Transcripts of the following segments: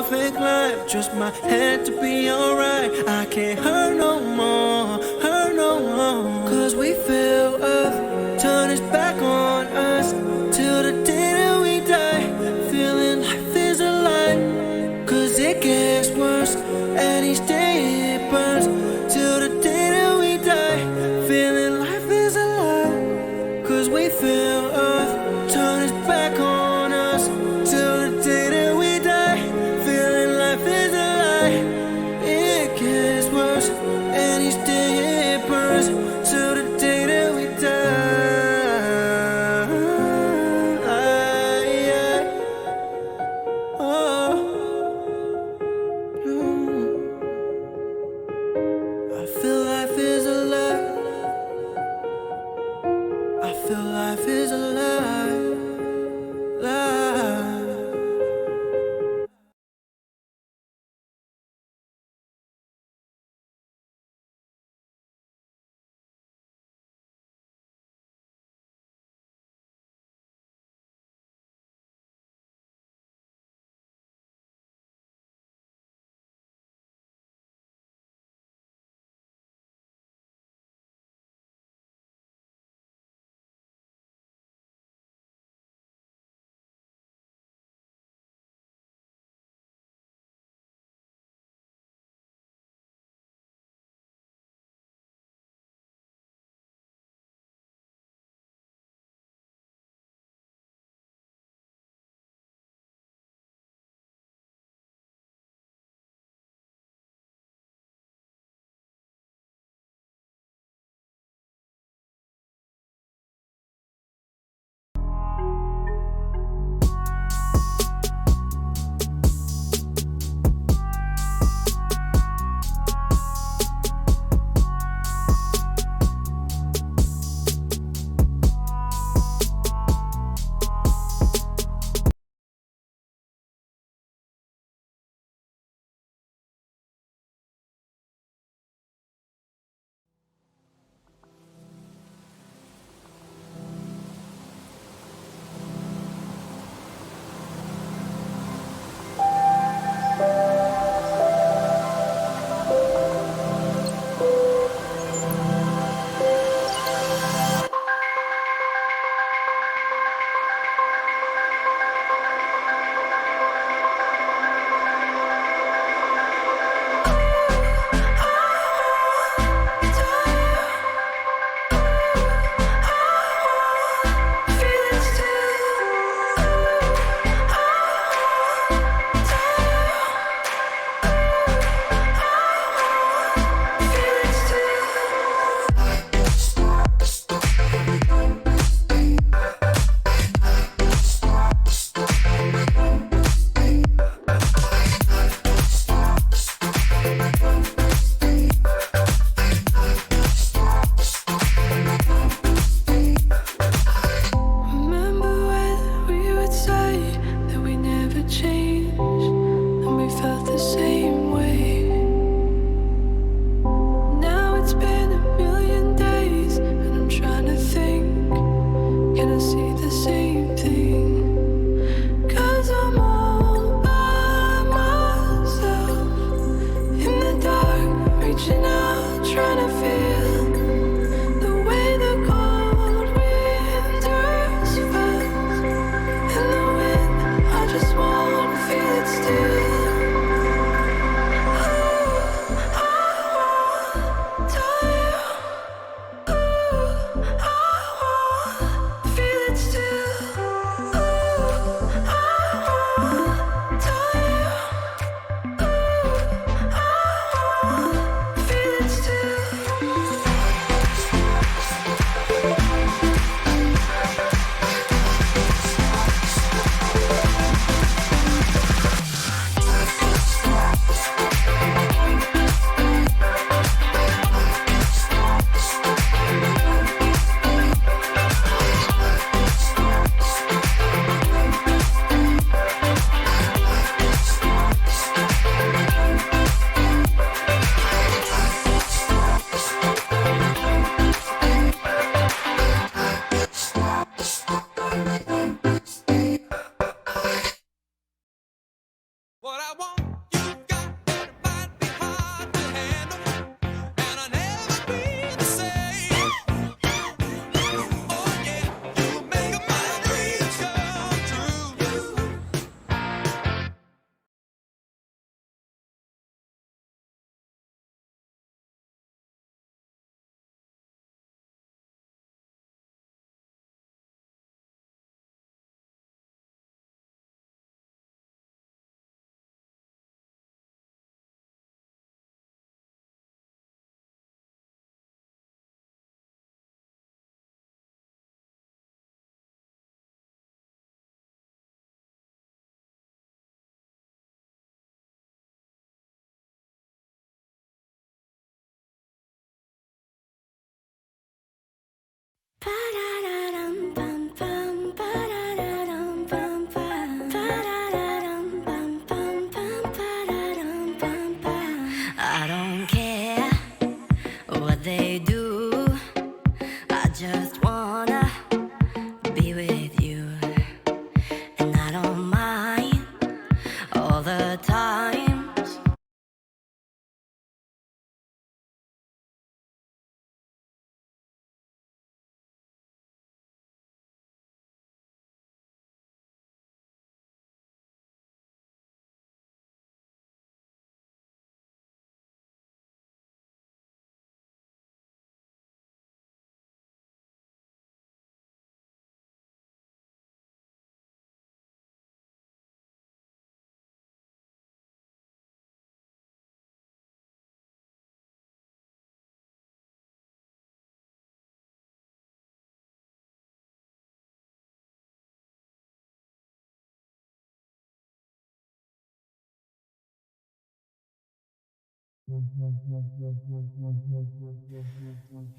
perfect life, just my head to be alright. I can't hurt no more, hurt no more. Cause we feel Earth turn its back on us till the day that we die. Feeling life is a lie, cause it gets worse, and each day it burns till the day that we die. Feeling life is a lie, cause we feel Earth turn its back on us till the day that we die. Feeling life is a lie, it gets worse, and each day it burns till the day that we die. I feel life is a lie. I feel life is a lie.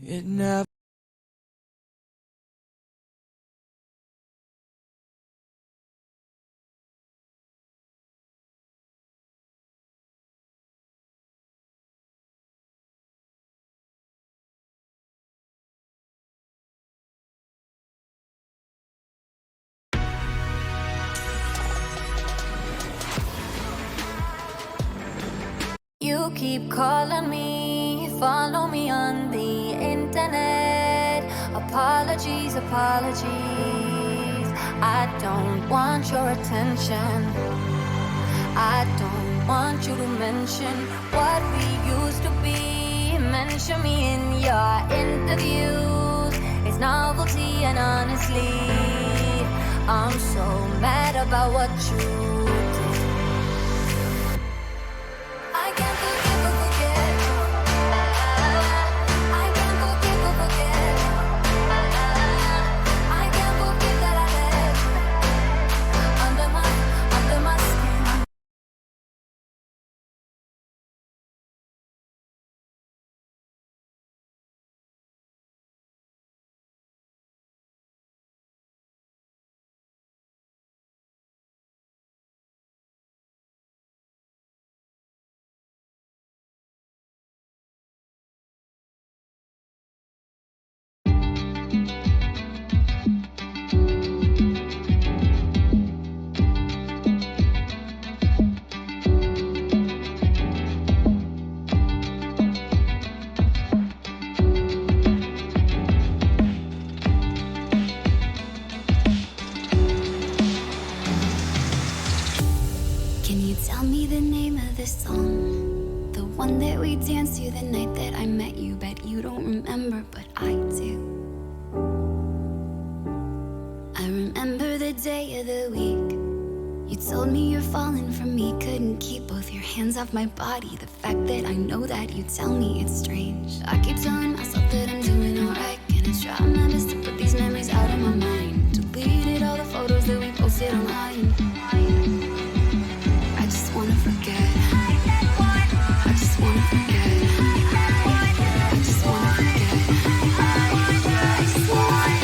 It never. You keep calling me, follow me on the internet. Apologies, apologies. I don't want your attention. I don't want you to mention what we used to be. Mention me in your interviews. It's novelty, and honestly, I'm so mad about what you did. I can't forgive or forget. I can't forgive or forget. I can't forgive that I let you under my skin. Can you tell me the name of the song? The one that we danced to the night that I met you. Bet you don't remember, but I do. I remember the day of the week. You told me you're falling for me. Couldn't keep both your hands off my body. The fact that I know that you tell me it's strange. I keep telling myself that I'm doing alright. And I try my best to put these memories out of my mind. Deleted all the photos that we posted online. I just wanna forget. I just wanna forget. I just wanna forget. I just wanna forget.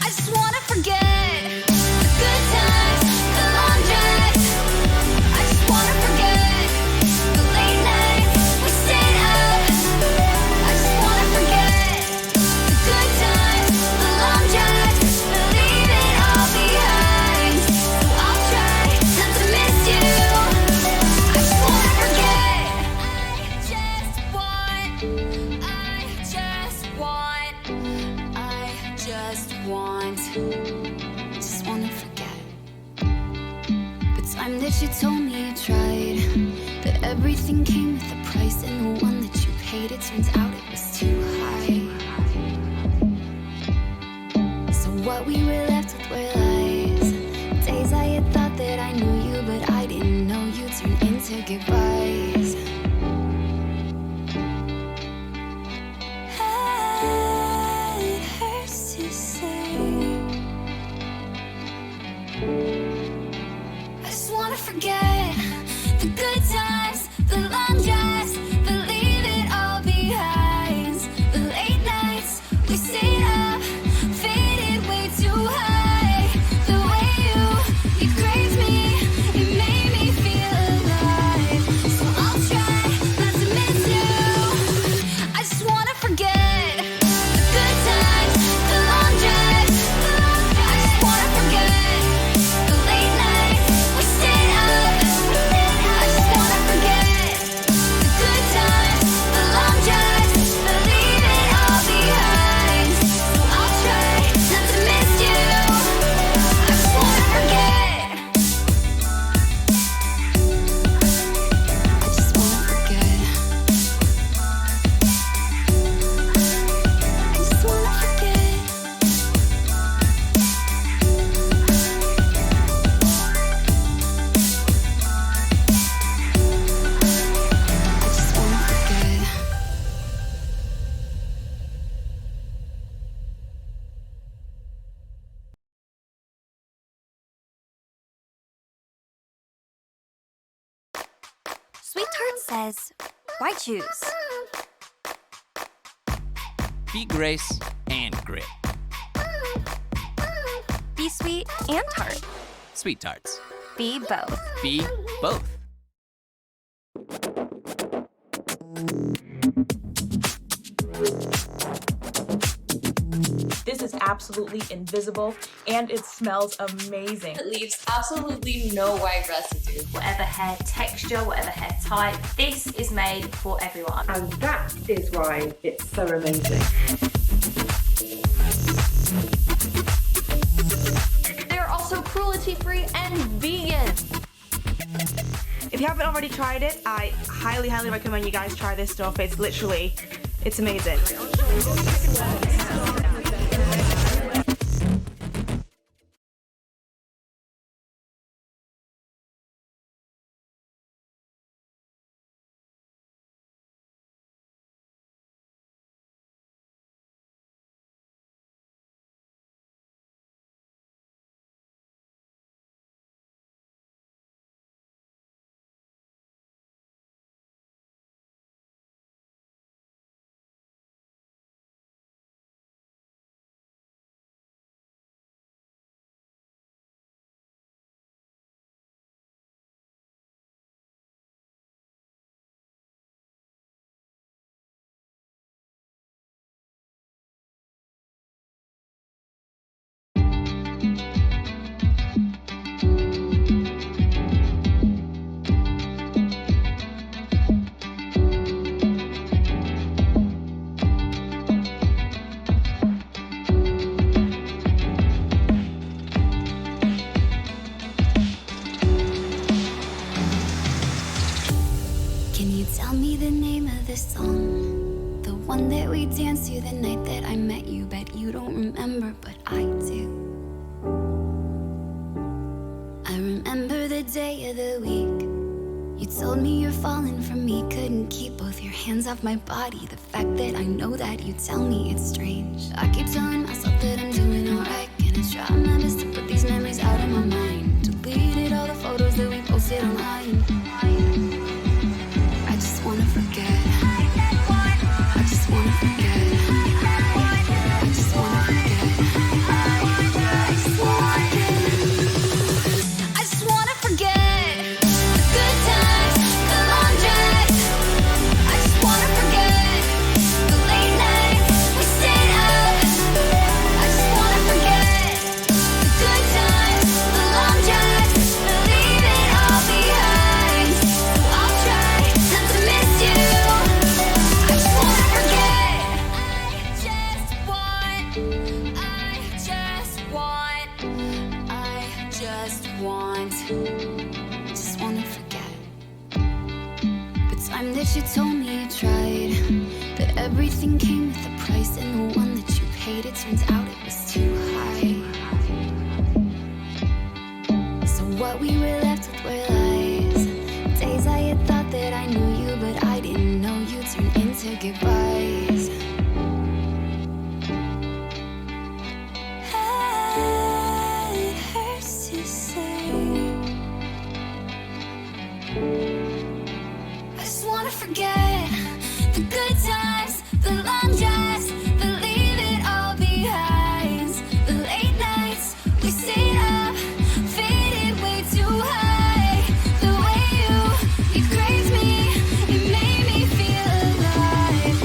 I just wanna forget the good times, the long drives. I just wanna forget the late nights we stayed up. I just wanna forget the good times, the long drives. Leave it all behind. So I'll try not to miss you. I just wanna forget. Just wanna forget. The time that you told me you tried, that everything came with a price, and the one that you paid, it turns out it was too high. So what we were left with were lies. Days I had thought that I knew you, but I didn't know you turned into goodbyes. It hurts to say. I just wanna forget the good times, the long drives, the leave it all behind. The late nights we stayed up, faded way too high. The way you craved me, it made me feel alive. So I'll try not to miss you. I just wanna forget the good times, the long drives. I just wanna forget the late nights we stayed up, Sweet Tart says, why choose? Be grace and grit. Be sweet and tart. Sweet Tarts. Be both. Be both. This is absolutely invisible and it smells amazing. It leaves absolutely no white residue. Whatever hair texture, whatever hair type, this is made for everyone. And that is why it's so amazing. They're also cruelty-free and vegan. If you haven't already tried it, I highly, highly recommend you guys try this stuff. It's amazing. Can you tell me the name of the song? The one that we danced to the night that I met you. Bet you don't remember, but I do. I remember the day of the week. You told me you're falling for me. Couldn't keep both your hands off my body. The fact that I know that you tell me it's strange. I keep telling myself that I'm doing alright. Gonna try my best to put these memories out of my mind. Deleted all the photos that we posted online. I just wanna forget. I just wanna forget. I just wanna forget. I just wanna forget. I just wanna forget the good times, the long drives. I just wanna forget the late nights we stayed up. I just wanna forget the good times, the long drives. Leave it all behind. So I'll try not to miss you. I just wanna forget. Just wanna forget the time that you told me you tried, that everything came with a price, and the one that you paid, it turns out it was too high. So what we were left with were lies. Days I had thought that I knew you, but I didn't know you turned into goodbyes. It hurts to say. I just wanna forget the good times, the long drives, the leave it all behind. The late nights we stayed up, faded way too high. The way you grazed me, it made me feel alive.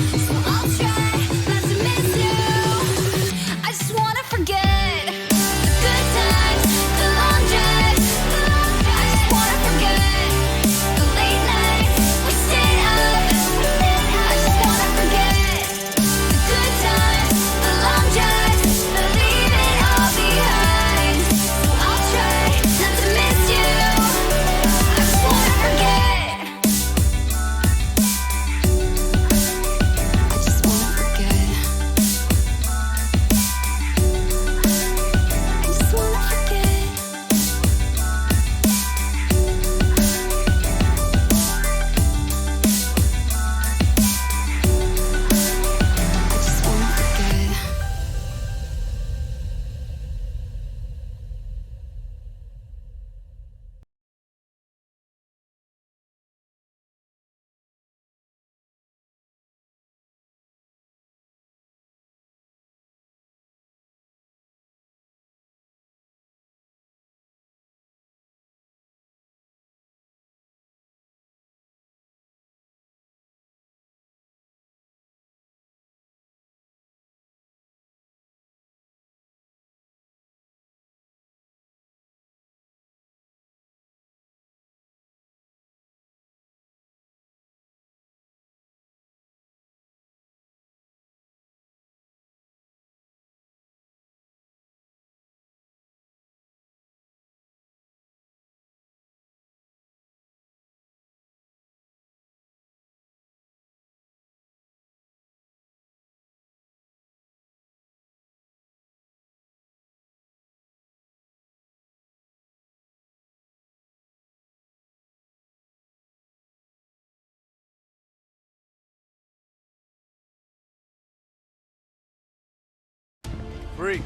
Free.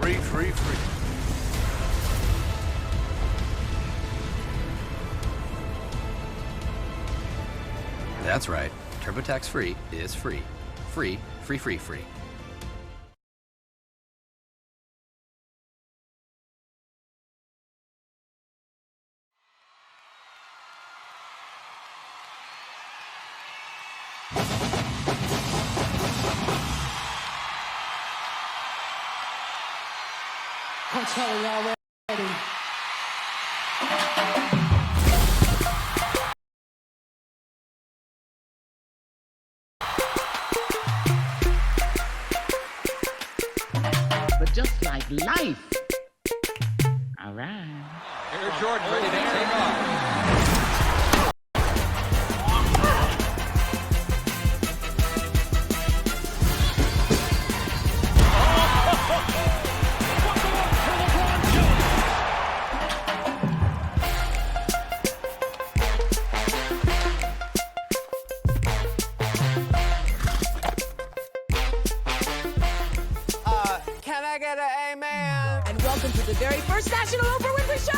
Free, free, free. That's right. TurboTax Free is free. Free, free, free, free. I'm telling y'all already. But just like life. All right. Air Jordan ready to take off. Can I get an amen? And welcome to the very first National Oprah Winfrey Show!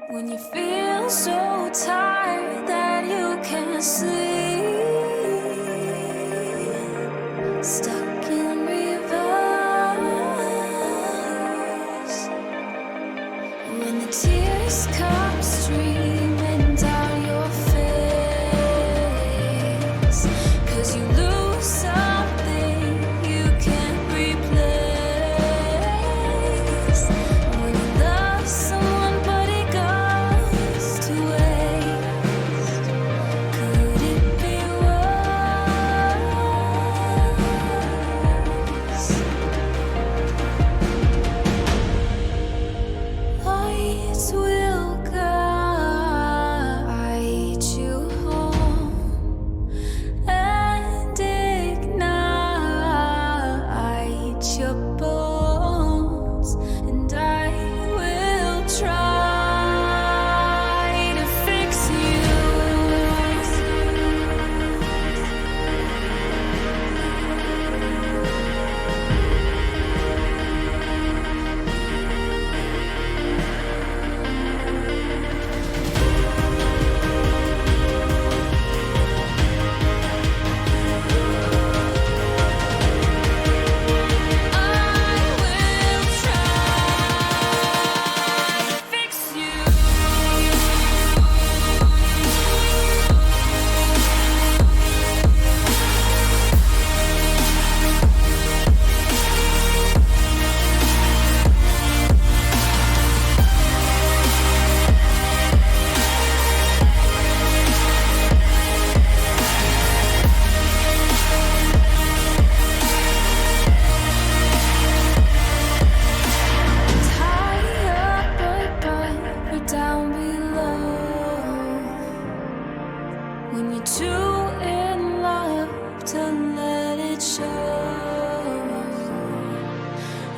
When you feel so tired that you can't sleep, stuck in reverse. When the tears come streaming down your face, 'cause you lose something you can't replace. When you love someone but it goes to waste, could it be worse? Lights will guide you home and ignite your bones, and I will try to fix you. Down below, when you're too in love to let it show.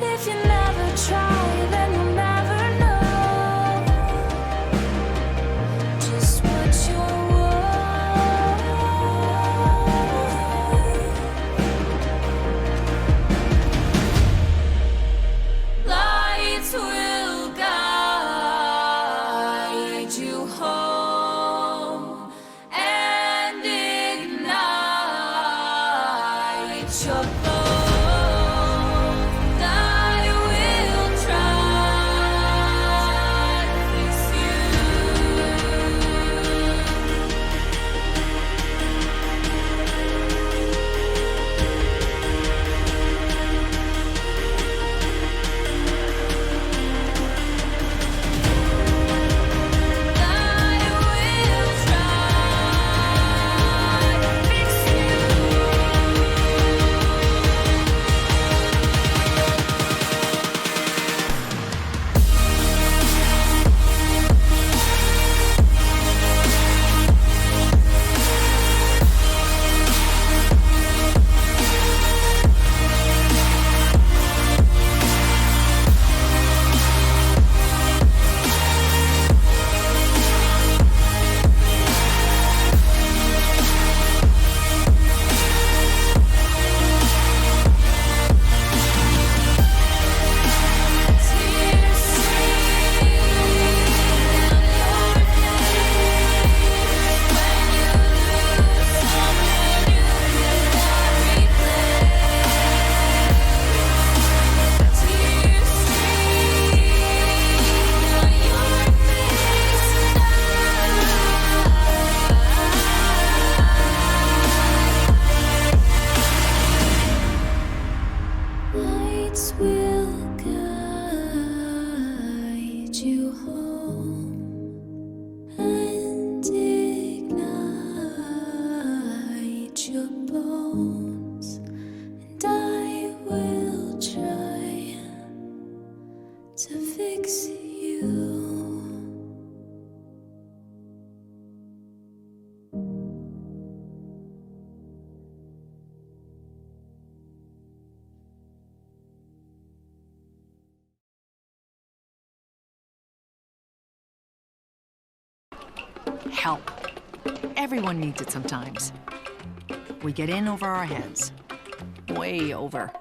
If you never try, then you'll never know just what you're worth. Lights will guide you home and ignite your help. Everyone needs it sometimes. We get in over our heads. Way over.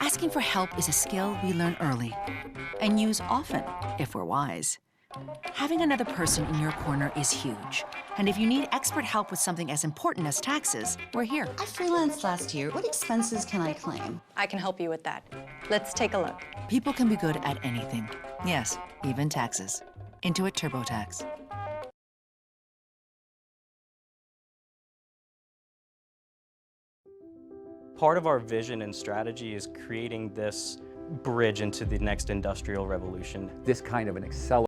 Asking for help is a skill we learn early and use often if we're wise. Having another person in your corner is huge. And if you need expert help with something as important as taxes, we're here. I freelanced last year. What expenses can I claim? I can help you with that. Let's take a look. People can be good at anything. Yes, even taxes. Intuit TurboTax. Part of our vision and strategy is creating this bridge into the next industrial revolution. This kind of an accelerator.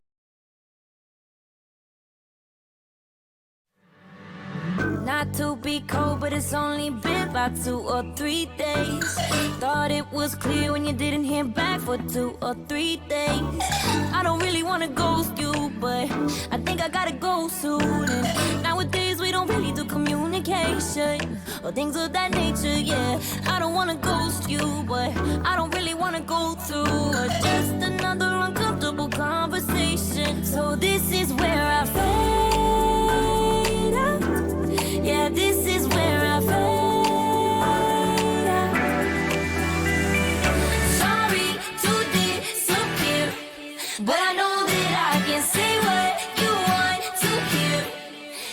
Not to be cold, but it's only been about 2 or 3 days. Thought it was clear when you didn't hear back for 2 or 3 days. I don't really want to ghost you, but I think I gotta go soon. And nowadays we don't really do communication or things of that nature, yeah. I don't want to ghost you, but I don't really want to go through just another uncomfortable conversation. So this is where I fade out. Yeah, this is where I fade out. Sorry to disappear, but I know that I can say what you want to hear.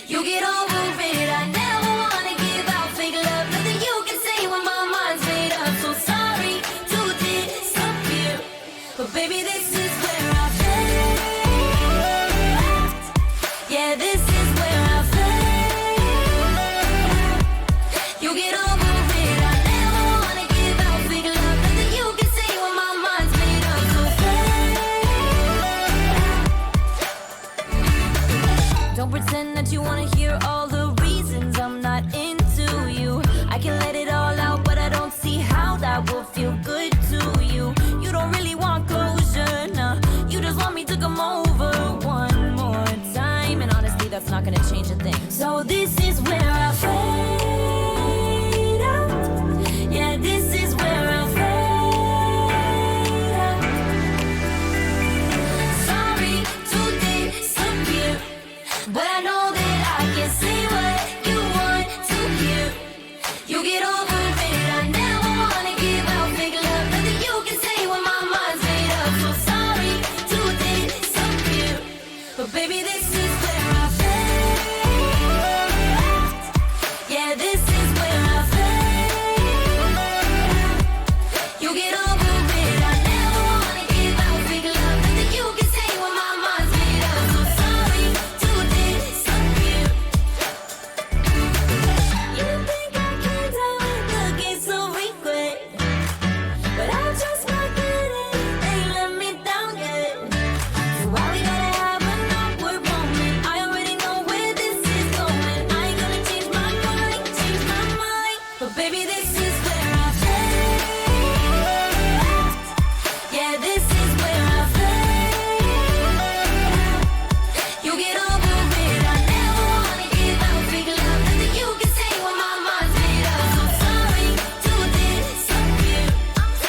You get over it, I never wanna give out fake love. Nothing you can say when my mind's made up. So sorry to disappear, but baby, this is where I fade out. Yeah, this is where I fade. You get over it, I never wanna give out fake love. Nothing you can say when my mind's made up. So fade. Don't pretend that you wanna hear all the reasons I'm not into you. I can let it all out, but I don't see how that will feel good to you. You don't really want closure, nah. You just want me to come over one more time, and honestly, that's not gonna change a thing. So this is where I fade out. Yeah, this is where I fade out. Sorry to disappear, but I know that I can say what you want to hear. You get over it, I never wanna give out fake love. Nothing you can say when my mind's made up. So sorry to disappear, but baby, this is where I fade out. Yeah, this is where I fade out. You get over it, I never wanna give out fake love. Nothing you can say when my mind's made up. So sorry to disappear. You think I can tell with the gates of regret, but I just not get it. They let me down yet. So why we gotta have an awkward moment? I already know where this is going. I ain't gonna change my mind, but baby, this is where I fade out. Yeah, this is where I fade out. You get over it, I never wanna give out fake love. Nothing you can say when my mind's made up. So sorry to disappear,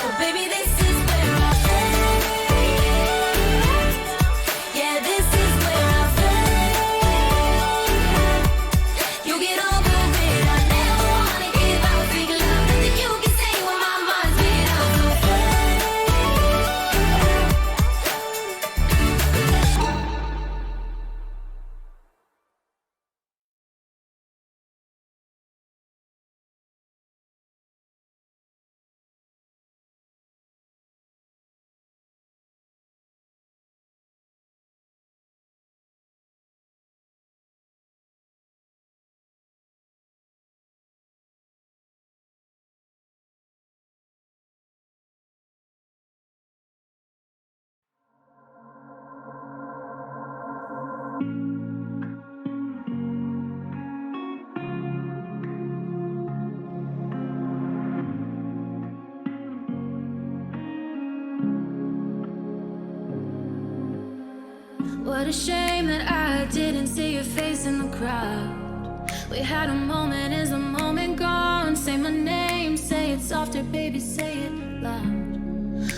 but baby, this is where I fade out. Yeah, this is where I fade out. You get over it, I never wanna give out fake love. Nothing you can say when my mind's made up. So fade out. What a shame that I didn't see your face in the crowd. We had a moment, is a moment gone? Say my name, say it softer, baby, say it loud.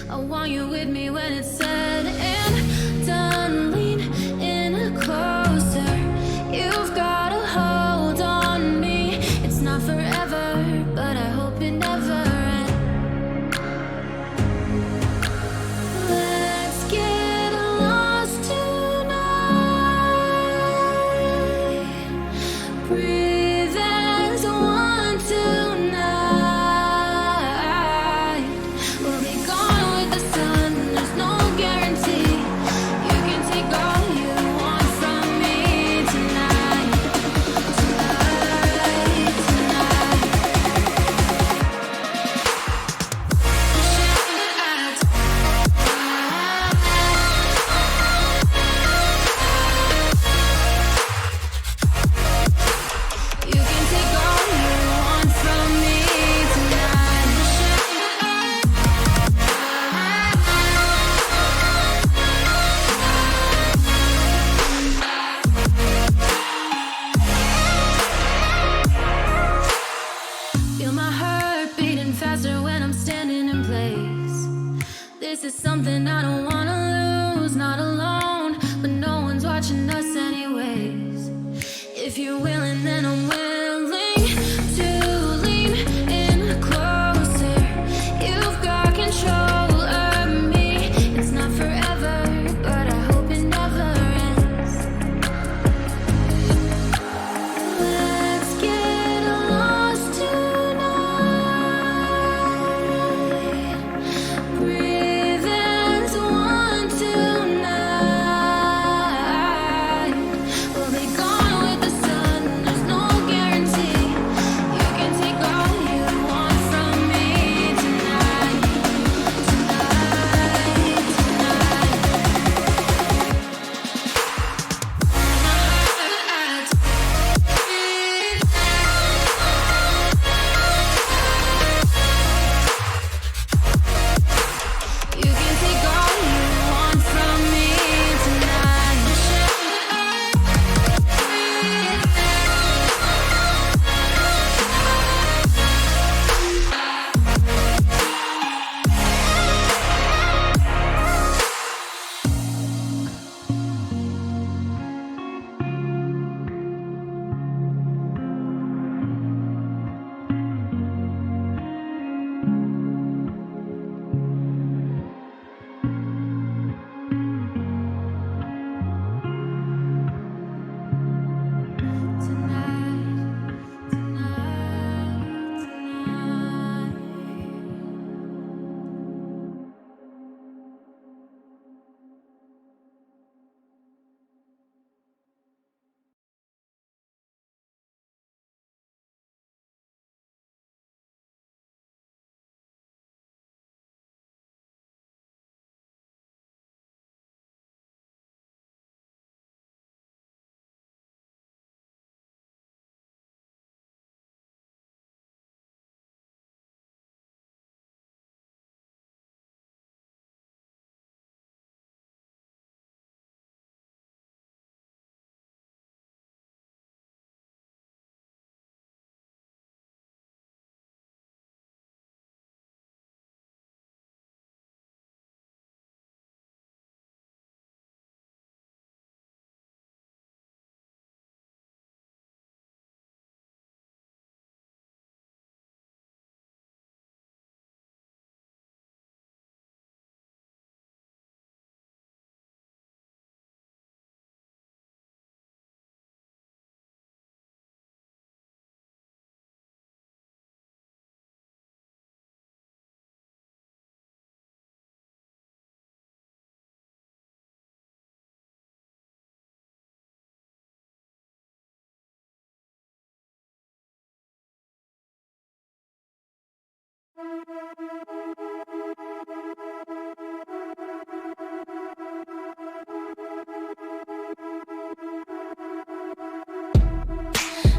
I want you with me when it's said and done. Lean in closer. You've Breathe as one tonight. We'll be gone with the sun, there's no guarantee. You can take all you want from me tonight. Tonight, tonight. You can take all you want from me tonight. Feel my heart beating faster when I'm standing in place. This is something I don't wanna lose, not alone, but no one's watching us anyways. If you're willing, then I'm willing to lean in closer. You've got control of me. It's not forever, but I hope it never ends. Let's get lost tonight. Breathe as one tonight. We'll be gone with the sun, there's no guarantee. You can take all you want from me tonight. Tonight, you can take all you want from me tonight.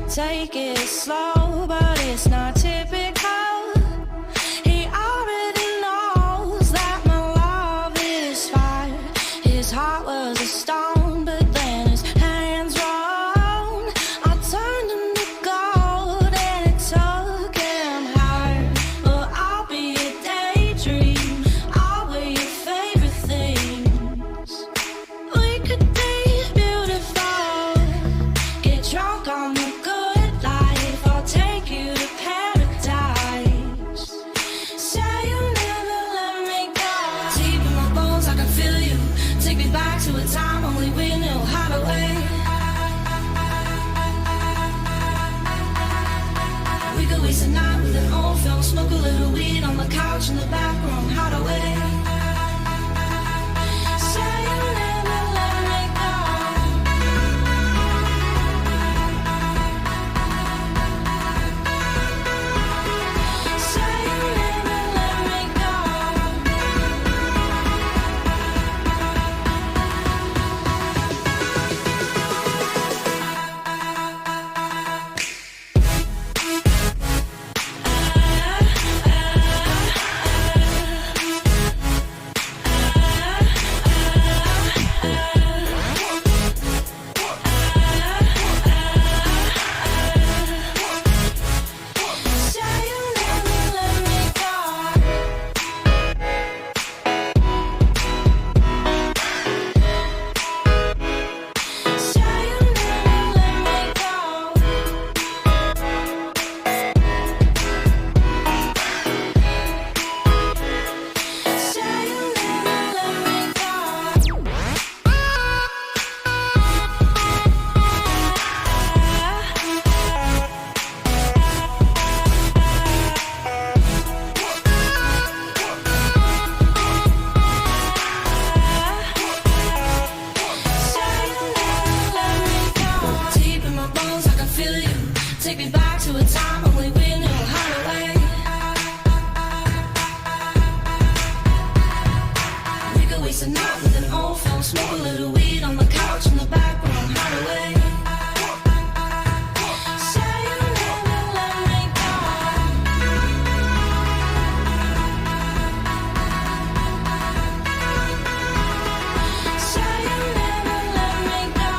Take it slow, but it's not typical. He already knows that my love is fire. His heart was a stone, but then his hands were on. I turned him to gold and it took him higher. But I'll be a daydream, I'll wear your favorite things. We could be beautiful, get drunk on the good life. I'll take you to paradise. an old film, smoke a little weed on the couch in the back room, hide away. Say you never let me go. Say you never let me go. Deep in my bones, I can feel you. Take me back to a time only we knew how to wait. We could waste a night with an old film, smoke a little weed on the couch in the back room, hide away. Say you never let me go. Say you never let me go.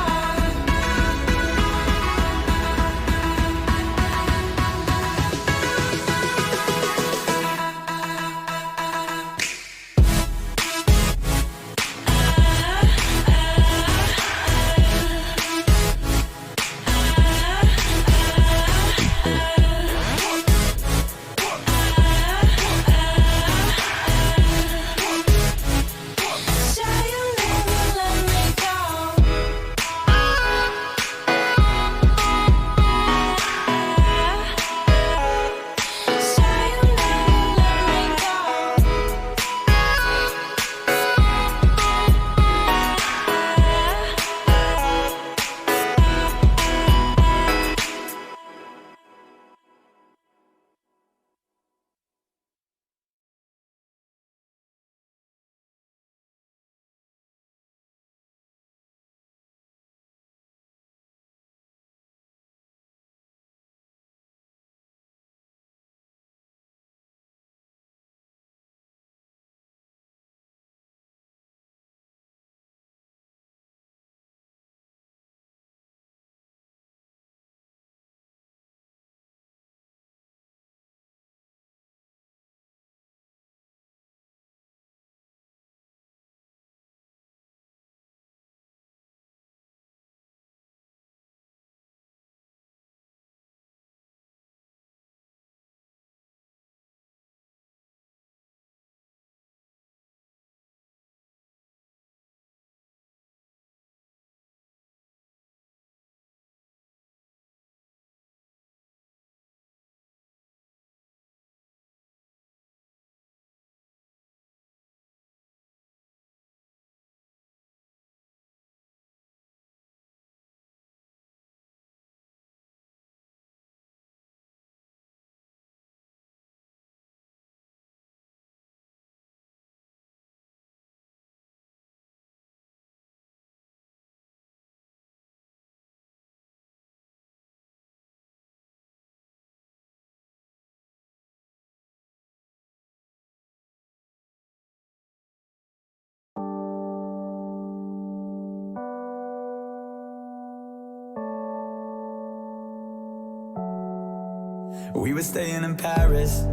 We were staying in Paris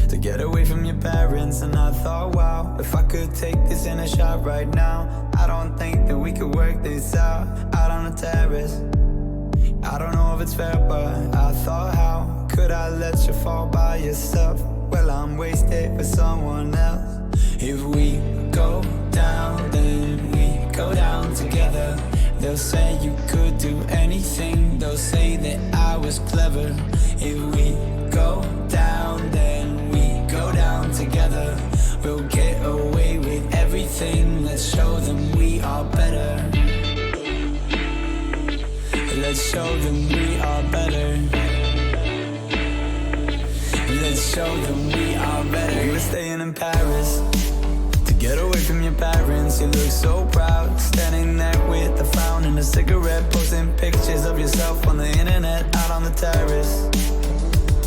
to get away from your parents, and I thought, wow, if I could take this in a shot right now, I don't think that we could work this out on the terrace. I don't know if it's fair, but I thought, how could I let you fall by yourself? Well, I'm wasted for someone else. If we go down, then we go down together. They'll say you could do anything, they'll say that I was clever. If we go down, show them we are better. Let's show them we are better. You were staying in Paris to get away from your parents. You look so proud, standing there with a frown and a cigarette, posting pictures of yourself on the internet, out on the terrace.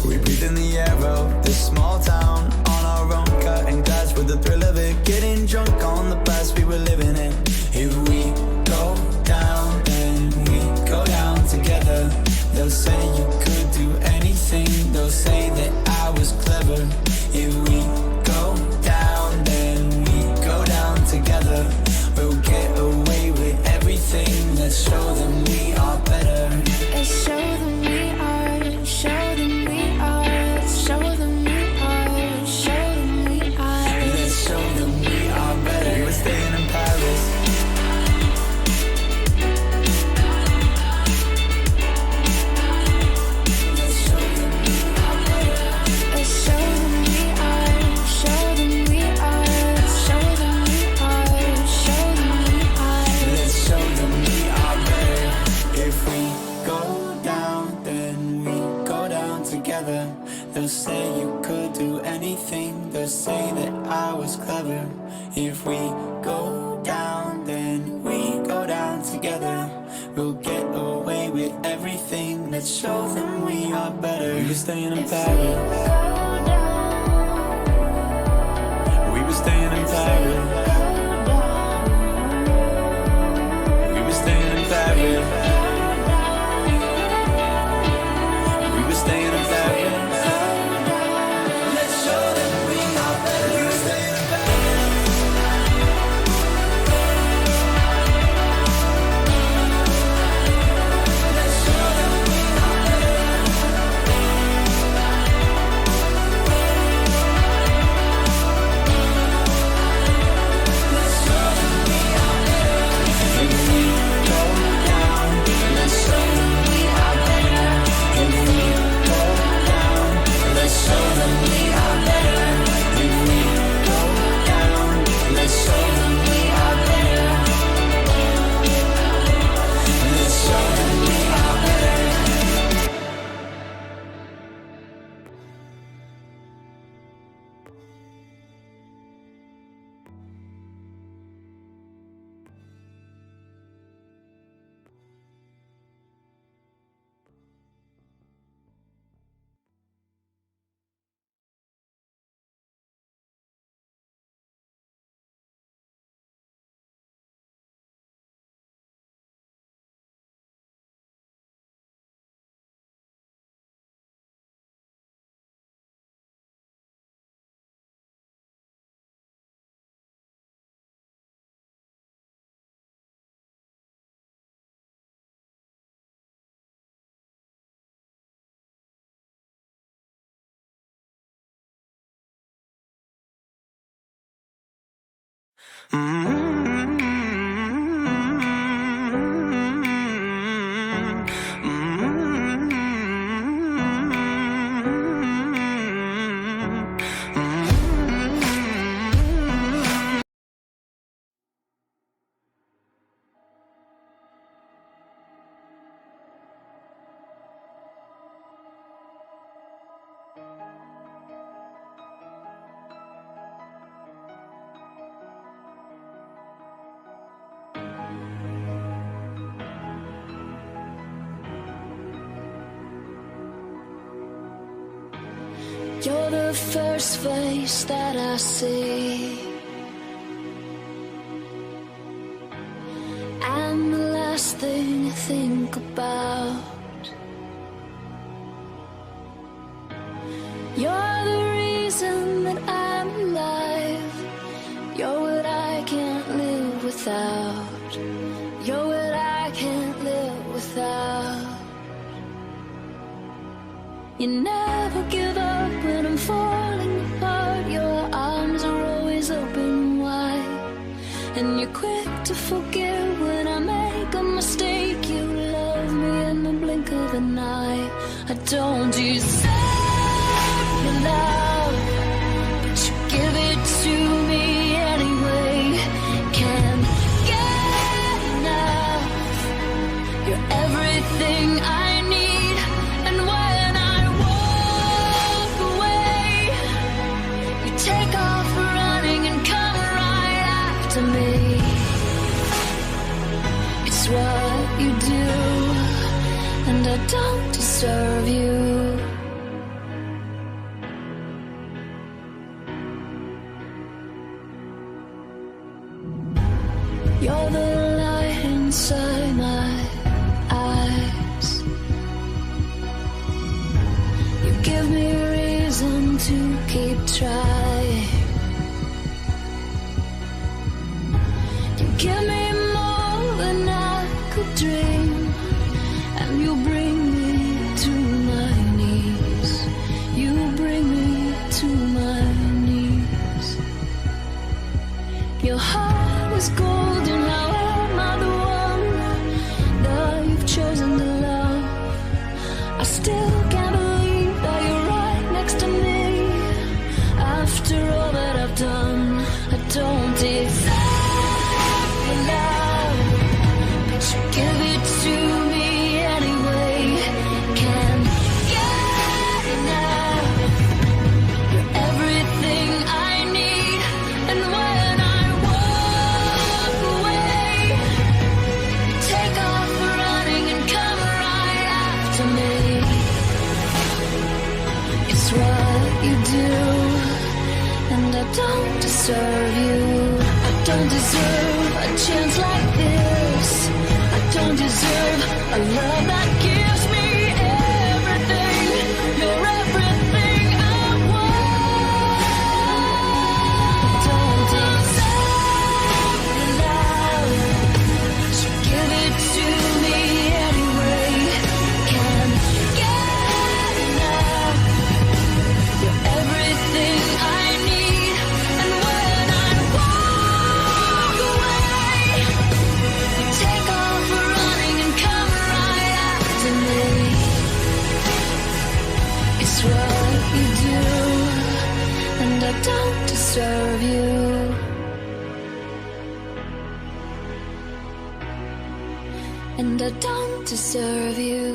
We breathe in the air of this small town, on our own, cutting glass with the thrill of it, getting drunk on the past we were living in. If we go down, then we go down together. They'll say you could do anything, they'll say that I was clever. If we go down, then we go down together. We'll get away with everything. Let's show them we are better. Let's show them we are, show them we are, show them we are, show them we are. Let's show them we are better. We were staying in Paris. Let's show them we are better. Let's show them we are, show them we are, show them we are, show them we are. Let's show them we are better. If we go down, then we go down together. They'll say you could do anything, they'll say that I was clever. If we go down, then we go down together. We'll get away with everything. Let's show them we are better. We were staying in Paris. We were staying in Paris. We were staying in Paris. We were staying in Paris. Let's show them we are better. We were staying in Paris. Let's show them we are better. Let's show them we are better. If we go down, let's show them we are better. If we go down, let's show them we are better. If we go down, let's show them we are better. Let's show them we are better. You're the first face that I see, and the last thing I think about. You're the reason that I'm alive. You're what I can't live without. You're what I can't live without. You never give up when I'm falling apart. Your arms are always open wide, and you're quick to forgive when I make a mistake. You love me in the blink of an eye. I don't deserve your love, but you give it to me anyway. Can't get enough. You're everything inside my eyes. You give me reason to keep trying. You give me more than I could dream, and you bring me to my knees. You bring me to my knees. Your heart is golden, how am I the one that you've chosen to love? I still can't believe that you're right next to me. After all that I've done, I don't deserve your love, but you give it to me anyway. Can't get enough. You're everything I need, and when I walk away, you take off running and come right after me. It's what you do, and I don't deserve you. I don't deserve a chance like this. I don't deserve a love that gives me everything. You're everything I want. Don't deserve your love, so give it to me anyway. Can't get enough. You're everything I need, and when I walk away, you take off running and come right after me. It's what you do, and I don't deserve you. And I don't deserve you.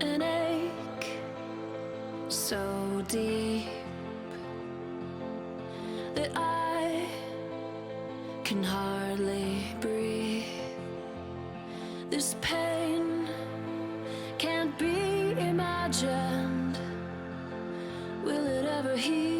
An ache so deep that I can hardly breathe. This pain can't be imagined. Will it ever heal?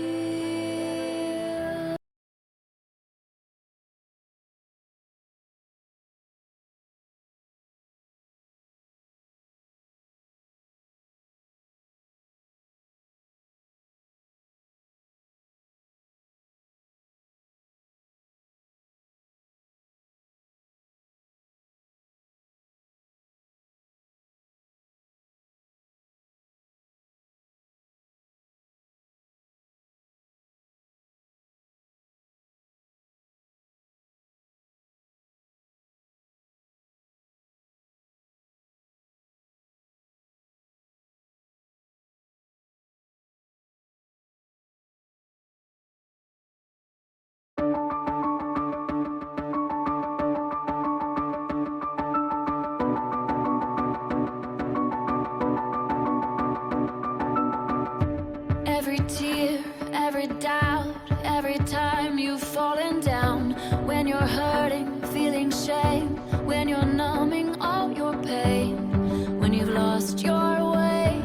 tear, every doubt, every time you've fallen down. When you're hurting, feeling shame, when you're numbing all your pain, when you've lost your way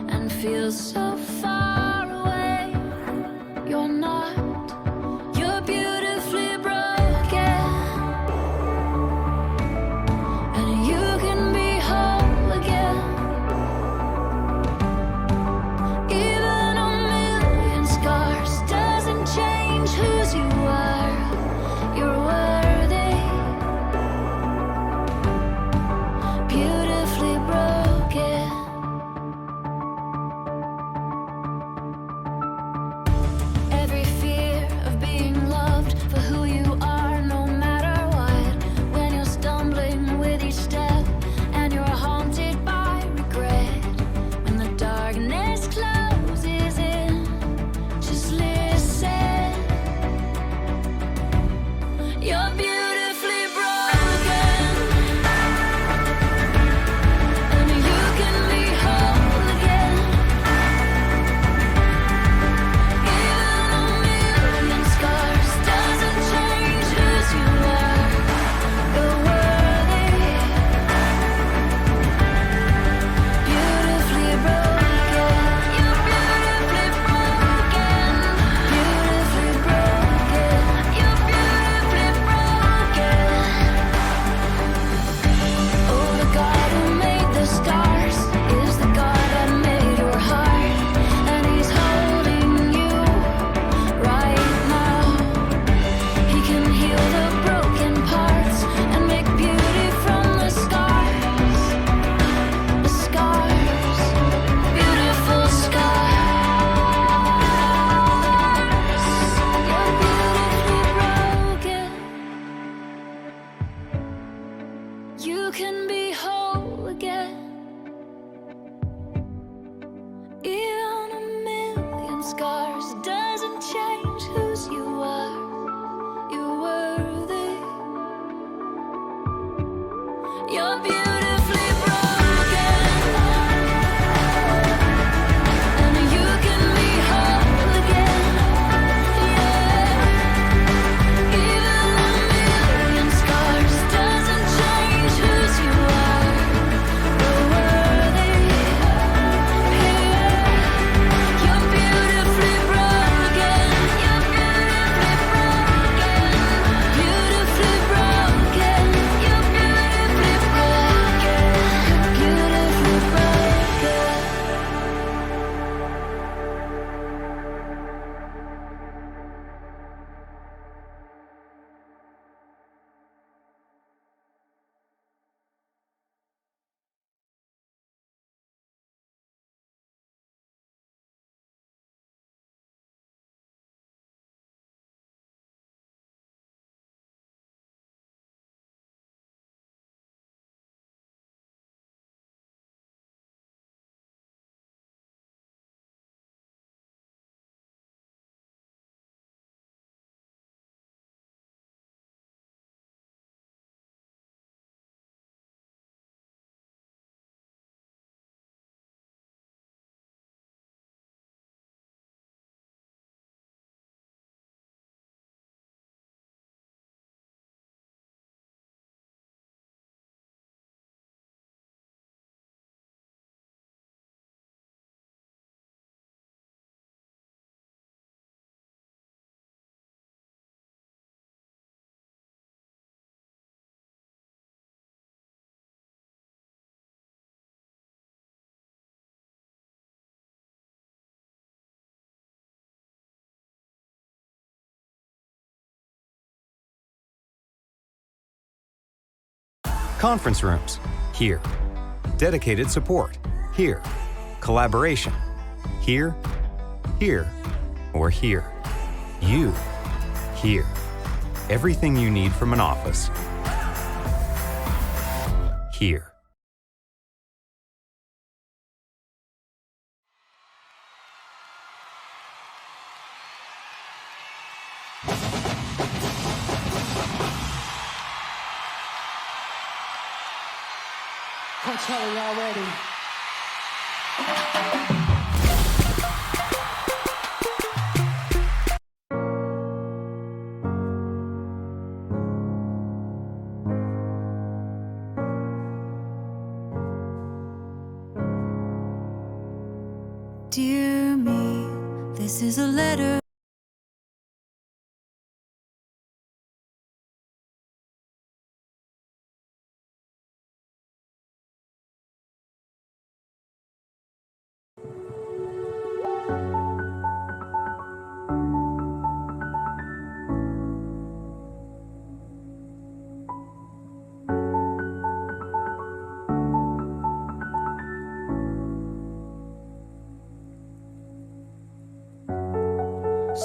and feel so far away. You're not, you're beautifully broken, and you can be whole again. Even a million scars doesn't change whose you are. You're worthy, beautifully broken. Every fear of being loved for who you are, no matter what. When you're stumbling with each step and you're haunted by regret. When the darkness closes in, just listen. You're beautifully broken, and you can be whole again. Even a million scars doesn't change whose you are. You're worthy, beautifully broken. You're beautifully broken, beautifully broken. You're beautifully broken. Oh, the God who made the stars is the God that made your heart, and He's holding you right now. He can heal the broken parts and make beauty from the scars. The scars, beautiful scars. You're beautifully broken. You can be whole again. Even a million scars doesn't change whose you are. You're worthy. You're beautifully broken, and you can be whole again. Yeah. Even a million scars doesn't change whose you are. You're worthy. Yeah. You're beautifully broken. You're beautifully broken. Beautifully broken. You're beautifully broken. Beautifully broken. Conference rooms, here. Dedicated support, here. Collaboration, here, here, or here. You, here. Everything you need from an office, here. Coachella, y'all ready? is a letter.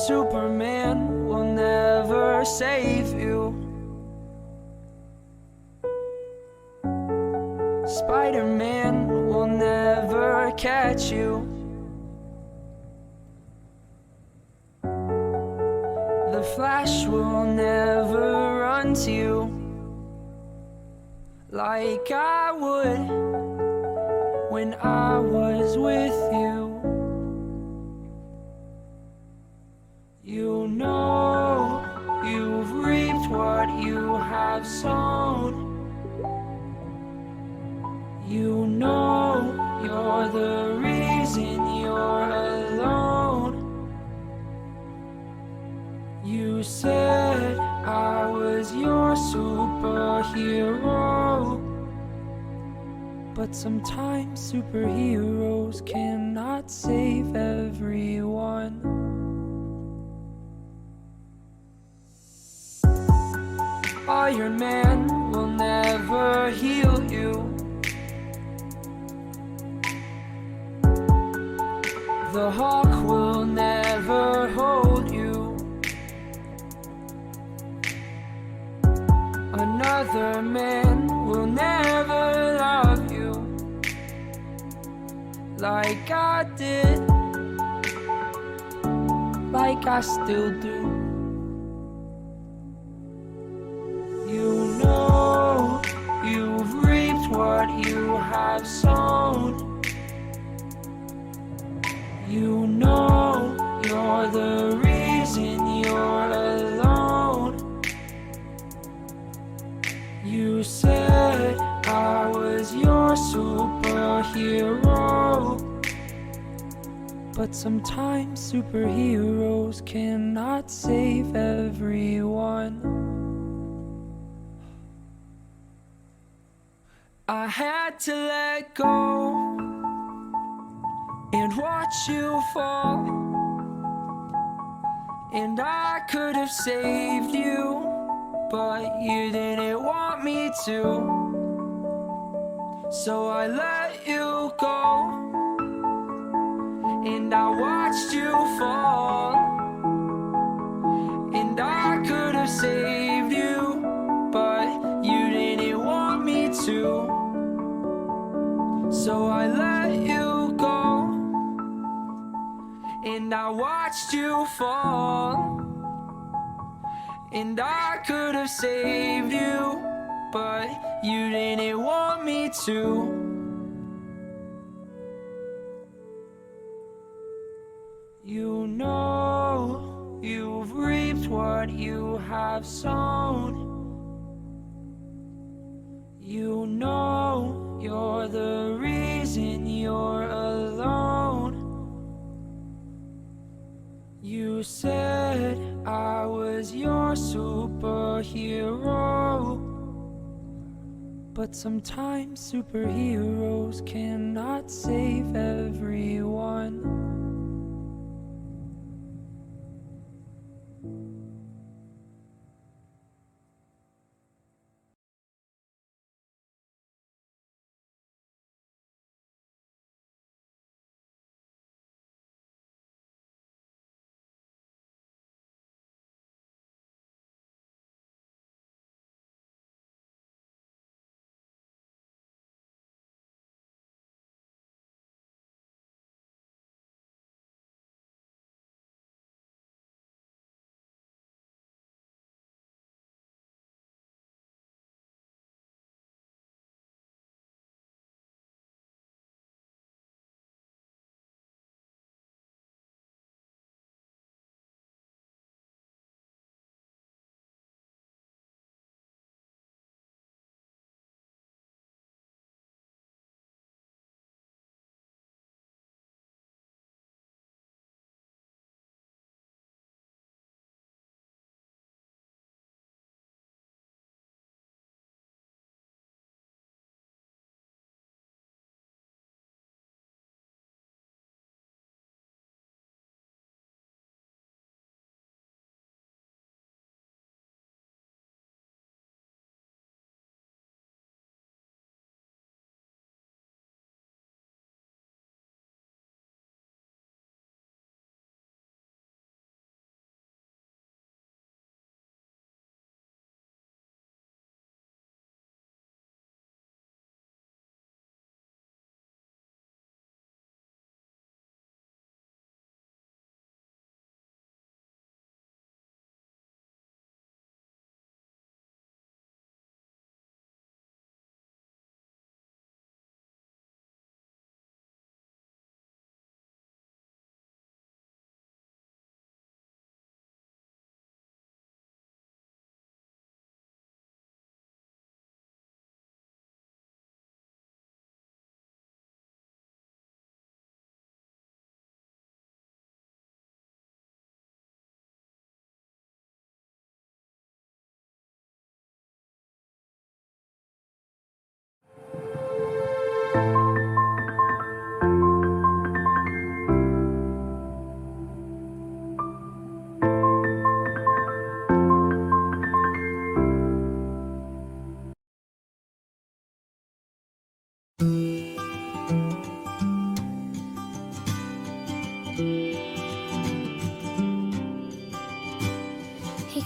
Superman will never save you. Spider-Man will never catch you. The Flash will never run to you like I would when I was with you. You know you've reaped what you have sown. You know you're the reason you're alone. You said I was your superhero, but sometimes superheroes cannot save everyone. Iron Man will never heal you. The Hawk will never hold you. Another man will never love you like I did, like I still do. You know you've reaped what you have sown. You know you're the reason you're alone. You said I was your superhero, but sometimes superheroes cannot save everyone. I had to let go and watch you fall, and I could have saved you, but you didn't want me to. So I let you go, and I watched you fall, and I could have saved you, but you didn't want me to. So I let you go, and I watched you fall, and I could have saved you, but you didn't want me to. You know you've reaped what you have sown. You know you're the reason you're alone. You said I was your superhero, but sometimes superheroes cannot save everyone.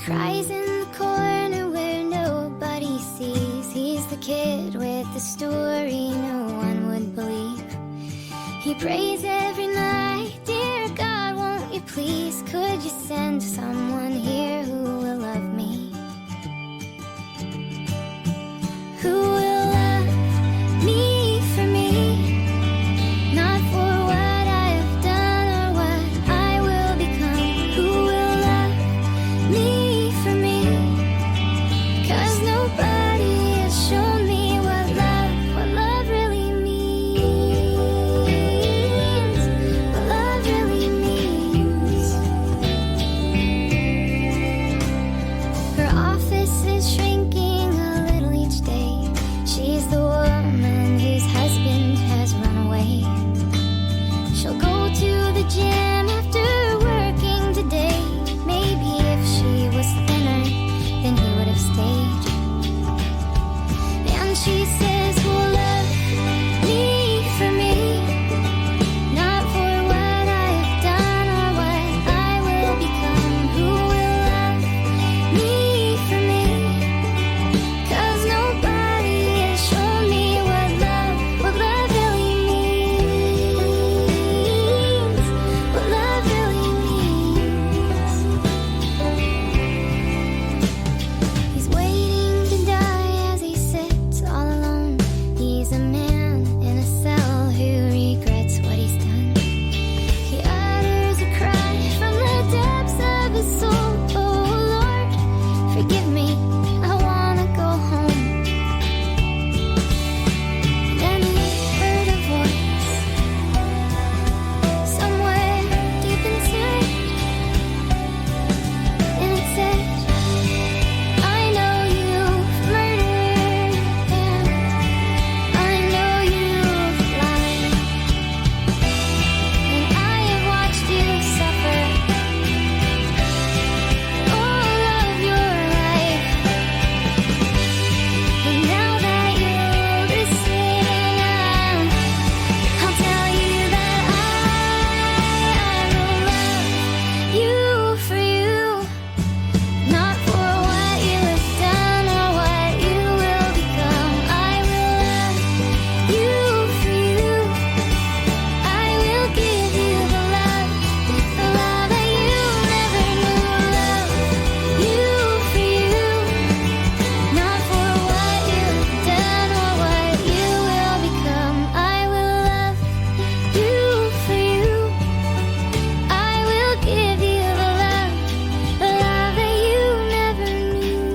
cries in the corner where nobody sees. He's the kid with the story no one would believe. He prays every night, dear God, won't you please, could you send someone here who will love me? Who will love me for me, not for what I have done or what I will become. Who will love me for me, 'cause nobody has shown me what love really means, what love really means. Her office is shrinking a little each day. She's the woman whose husband has run away. She'll go to the gym after working today. Maybe if she was thinner, then he would have stayed. And she says, who will love me for me, not for what I have done or what I will become. Who will love me for me, 'cause nobody has shown me what love really means, what love really means. He's waiting to die as he sits all alone. He's a man in a cell who regrets what he's done. He utters a cry from the depths of his soul. Oh Lord, forgive me, I wanna go home. Then he heard a voice somewhere deep inside, and it said, I know you've murdered, and I know you've lied, and I have watched you suffer all of your life. And now that you're listening, I'll tell you that I will love you for you, not for what you have done or what you will become. I will love you for you. I will give you the love that you never knew. Love you for you, not for what you have done or what you will become. I will love you for you. I will give you the love that you never knew.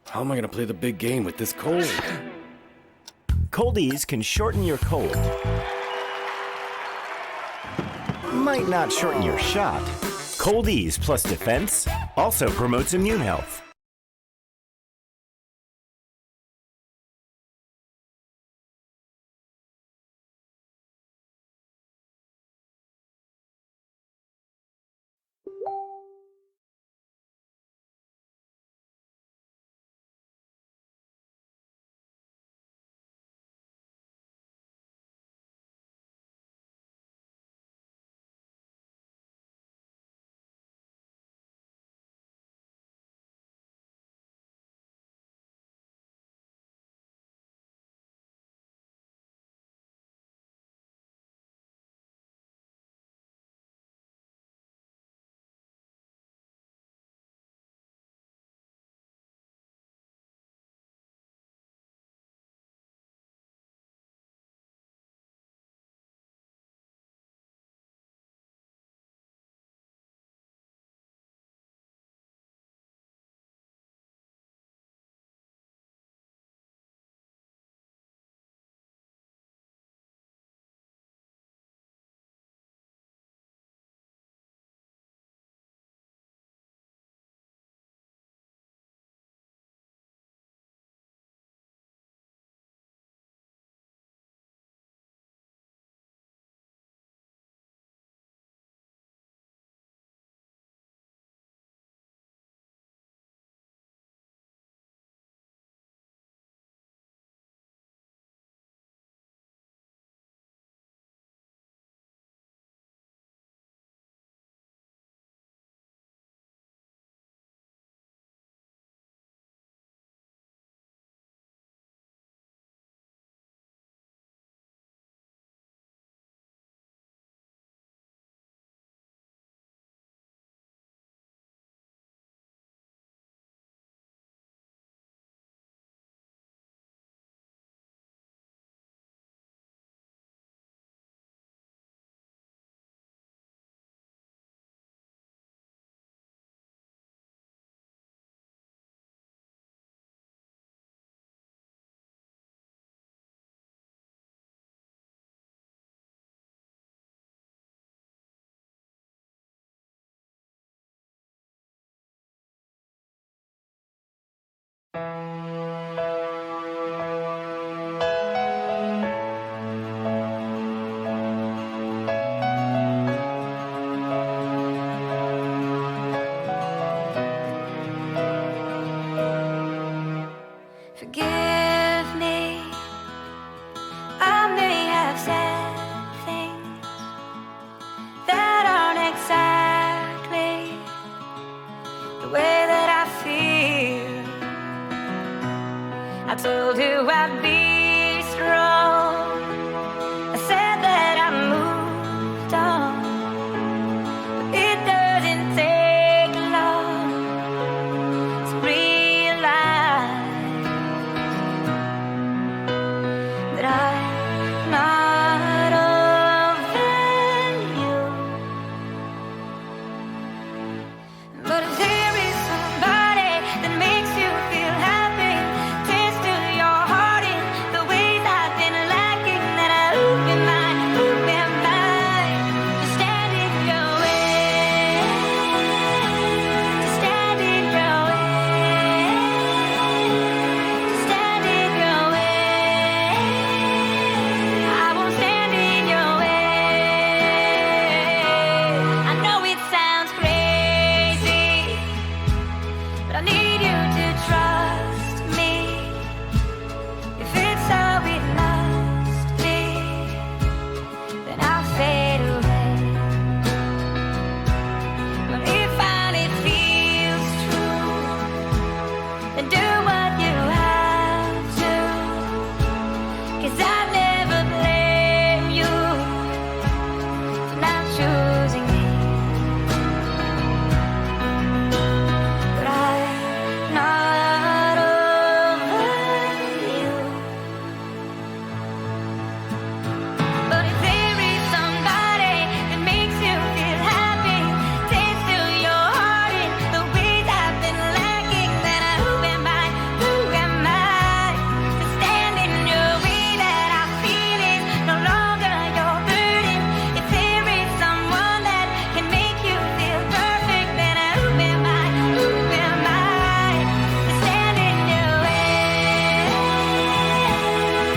How am I gonna play the big game with this cold? Coldies can shorten your cold. Might not shorten your shot. Coldies plus defense also promotes immune health. Forgive me, I may have said things that aren't exactly the way that I feel. I told you I'd be strong. I said that I moved on, but it doesn't take long to realize that I'm not over you. But if there is somebody that makes you feel happy, taste to your heart in the ways I've been lacking, then who am I? Who am I to stand in your way? To stand in your way? To stand in your way? I won't stand in your way. I know it sounds crazy, but I need you to trust me. If it's how it must be, then I'll fade away. But if it feels true, then do what you have to. 'Cause I never blame you for not choosing me. But I'm not over you. But if there is somebody that makes you feel happy, taste to your heart in the ways I've been lacking, then who am I? Who am I to stand in your way? That I feel is no longer your burden. If there is someone that can make you feel perfect, then who am I? Who am I to stand in your way?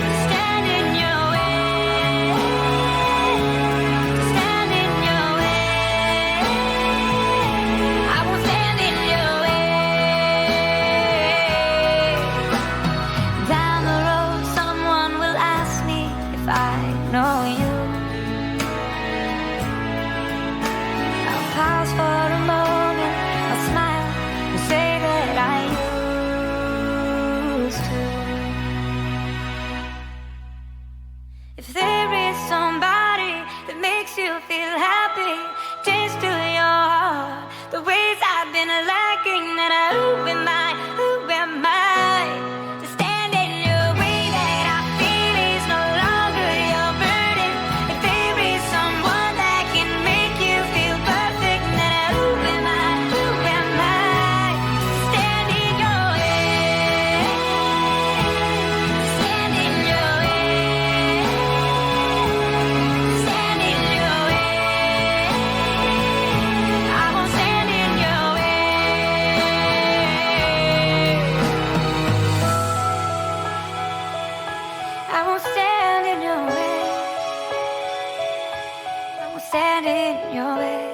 To stand in your way? To stand in your way? I won't stand in your way. Down the road, someone will ask me if I know you. I'll pause for a moment, I'll smile and say that I used to. If there is somebody that makes you feel happy, taste to your heart the ways I've been lacking, then who am I? Who am I to stand in your way? That I feel is no longer your burden. If there is someone that can make you feel perfect, then who am I? Who am I to stand in your way? To stand in your way? Stand in your way? I won't stand in your way. I won't stand in your way. I won't stand in your way.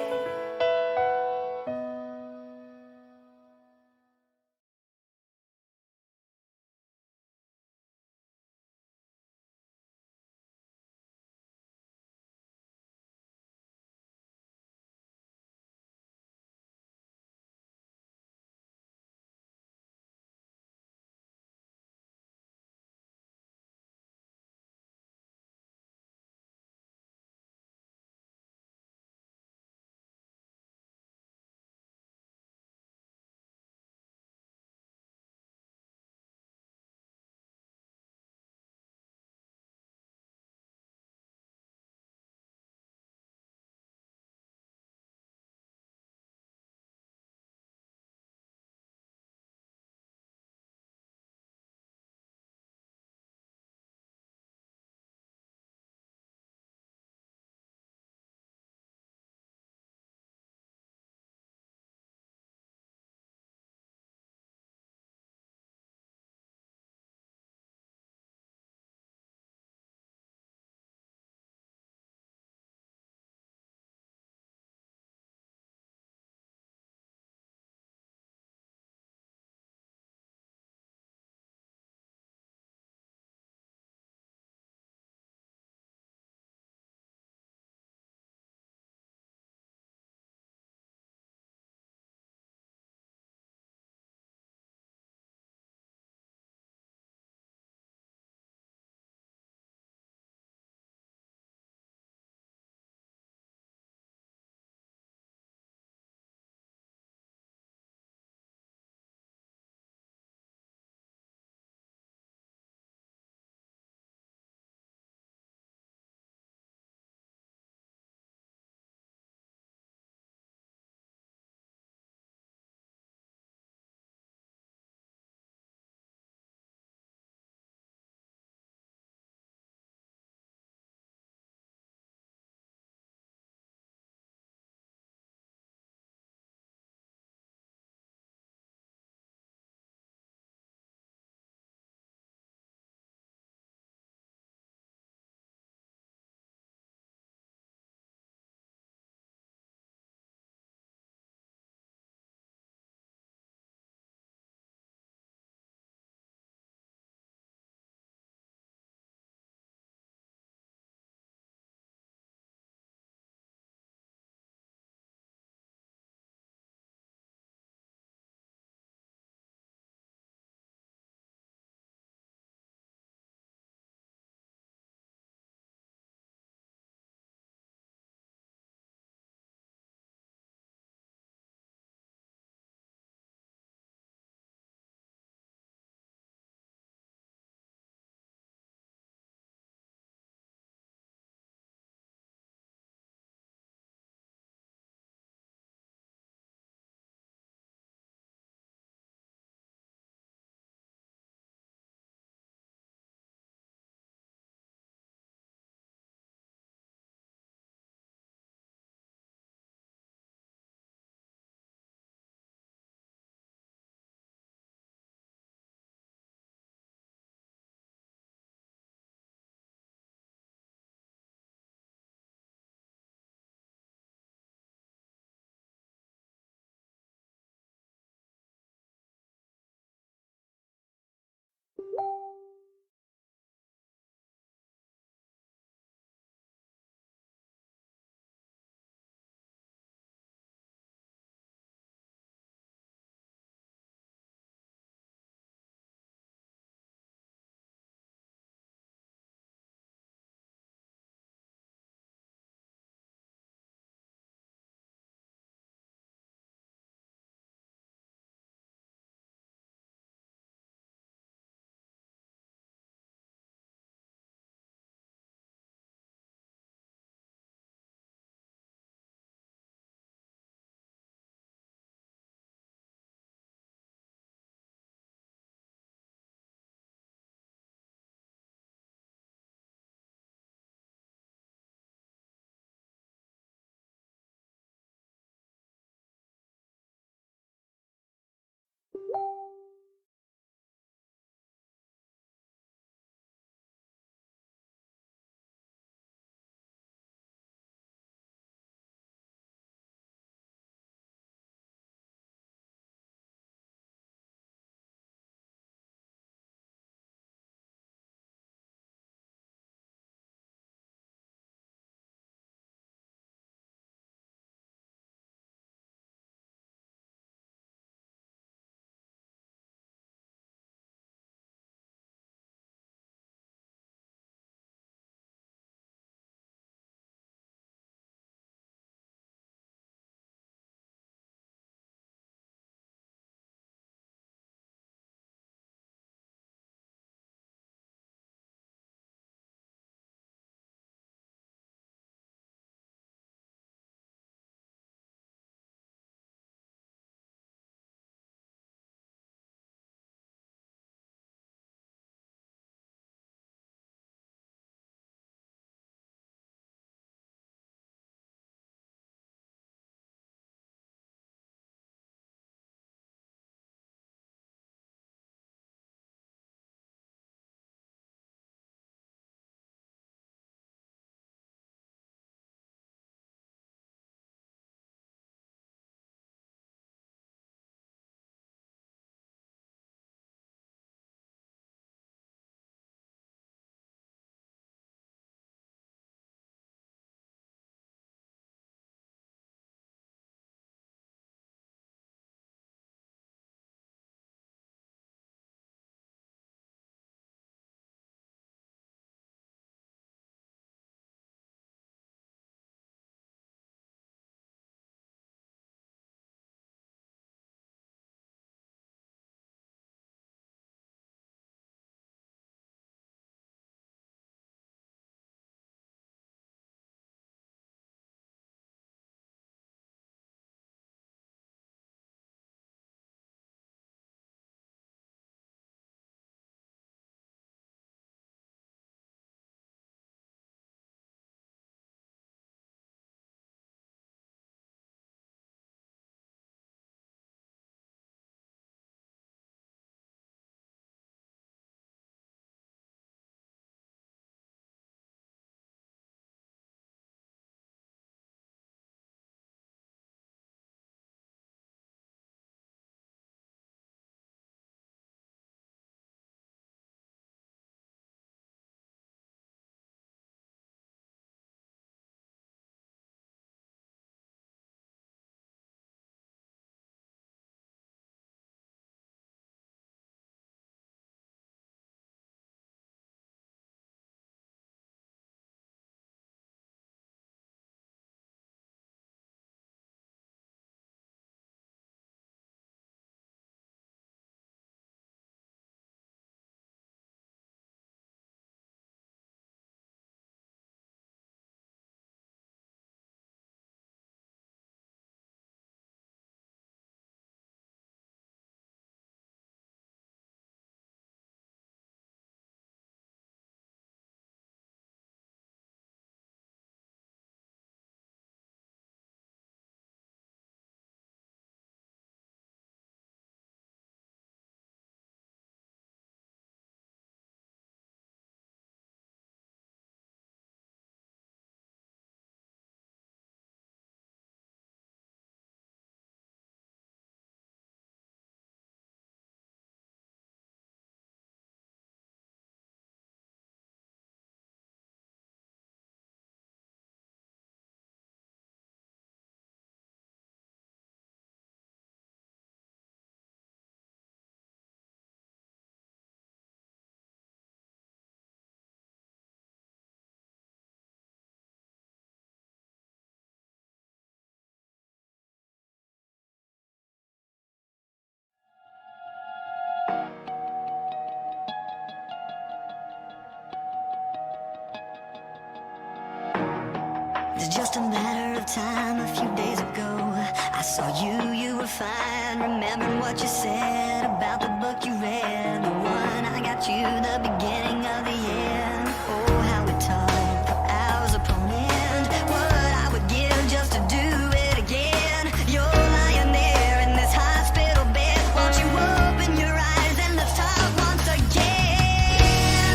it's just a matter of time. A few days ago, I saw you were fine. Remembering what you said about the book you read, the one I got you, the beginning of the end. Oh, how we talked for hours upon end. What I would give just to do it again. You're lying there in this hospital bed. Won't you open your eyes and let's talk once again?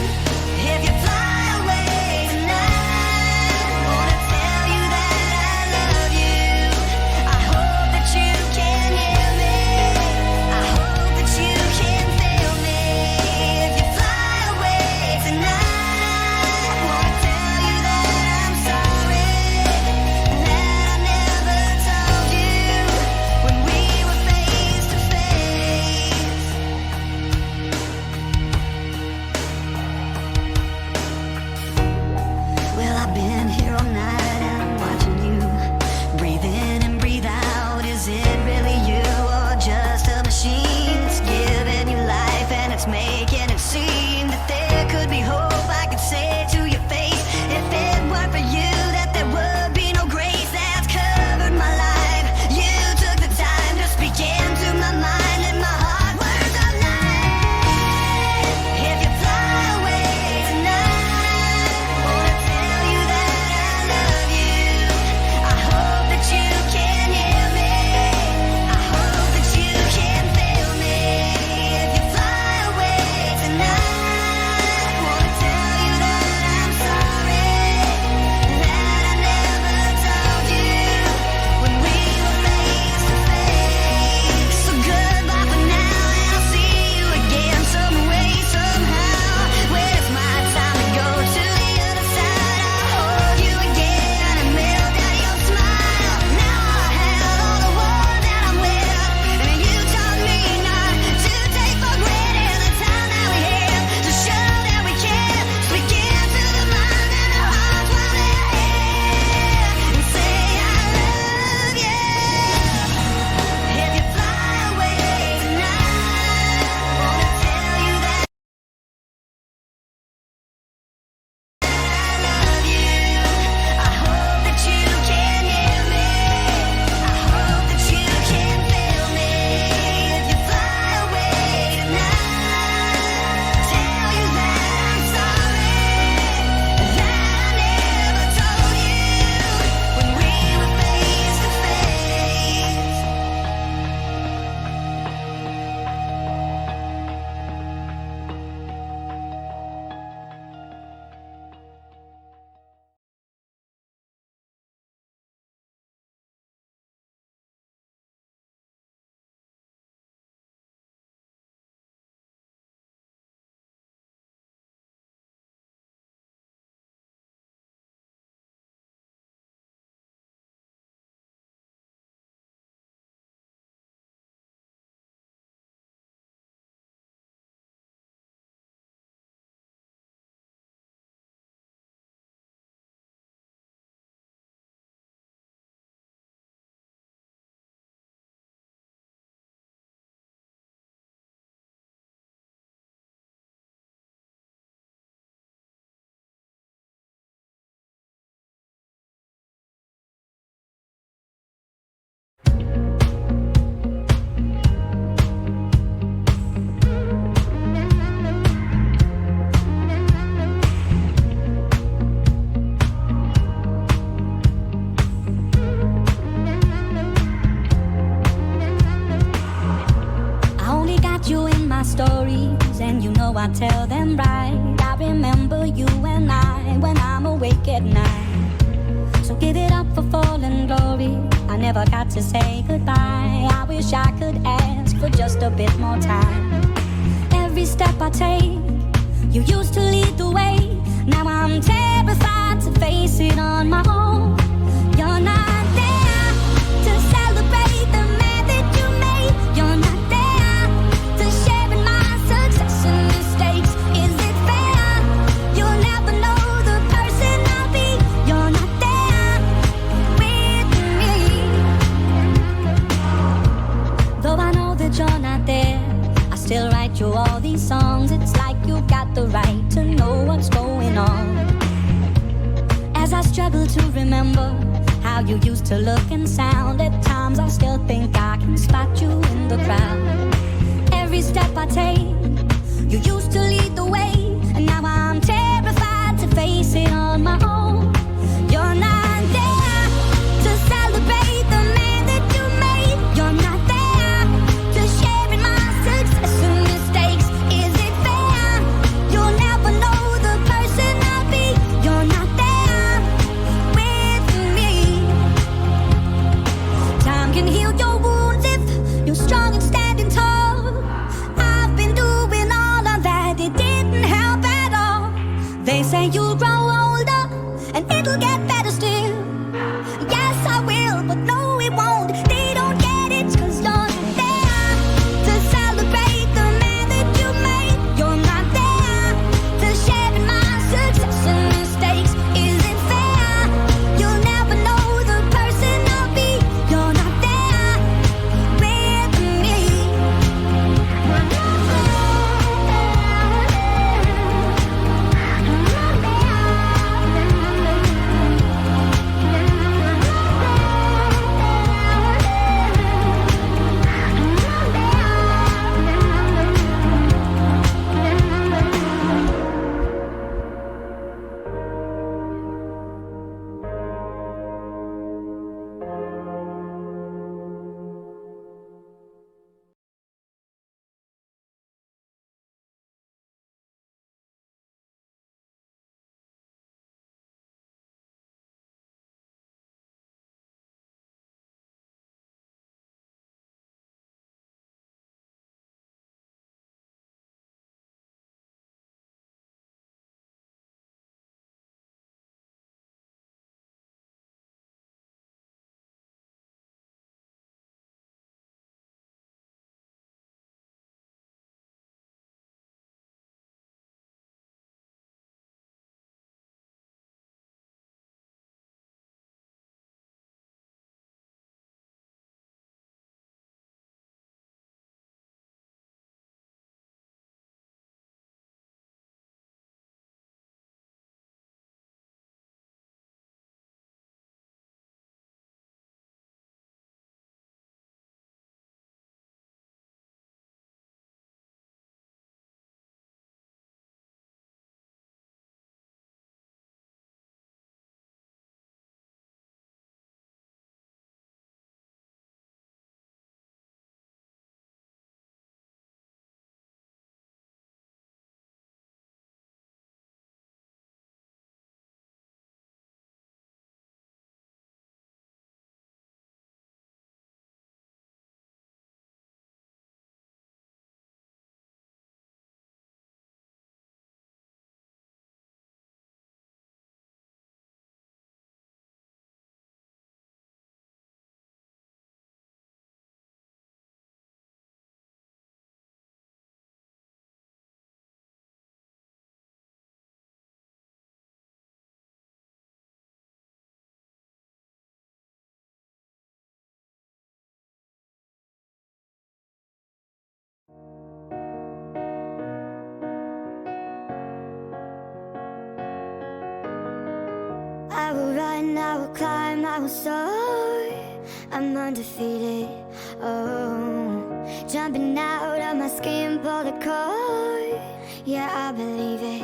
If you fly away tonight, wanna tell you that I love you. I hope that you can hear me. I hope that you can feel me. If you fly away tonight, wanna tell you that I'm sorry that I never told you when we were face to face. Well, I've been here all night and I'm watching you breathe in and breathe out. Is it really you or just a machine that's giving you life and it's making it seem that there could be hope? I could say to your face, if it weren't for you, that there would be no grace that's covered my life. You took the time to speak into my mind and my heart words of life. If you fly away tonight, wanna tell you that I love you. I hope that you can hear me. I hope that you can feel me. If you fly away tonight, wanna tell you that I'm sorry that I never told you when we were face to face. So goodbye for now, and I'll see you again some way, somehow. When it's my time to go to the other side, I'll hold you again and melt out your smile. Now I have all the world that I'm with, and you taught me not to take for granted the time that we have to show that we can speak into the mind and the hearts while they're here and say I love you. If you fly away tonight, wanna tell you that I love you. I hope that you can hear me. I hope that you can feel me. If you fly away tonight, tell you that I'm sorry that I never told you when we were face to face. I only got you in my stories, and you know I tell them right. I remember you and I when I'm awake at night. So give it up for fallen glory. I never got to say goodbye. I wish I could ask for just a bit more time. Every step I take, you used to lead the way. Now I'm terrified to face it on my own. You're not there to celebrate the man that you made. You're not there to share in my success and mistakes. Is it fair? You'll never know the person I'll be. You're not there with me. Though I know that you're not there, I still write you all these songs. It's like you got the right to know what's going on. As Sometimes I struggle to remember how you used to look and sound. At times I still think I can spot you in the crowd. Every step I take, you used to lead the way, and now I'm terrified to face it on my own. You're not there to celebrate the man that you made. You're not there to share in my success and mistakes. Is it fair? You'll never know the person I'll be. You're not there with me. Time can heal your wounds if you're strong and standing tall. I've been doing all of that, it didn't help at all. They say you'll grow older and it'll get better still. Yes, I will, but no, it won't. They don't get it, 'cause you're not there to celebrate the man that you made. You're not there to share in my success and mistakes. Is it fair? You'll never know the person I'll be. You're not there with me. I will run, I will climb, I will soar. I'm undefeated, oh. Jumping out of my skin, pull the cord. Yeah, I believe it,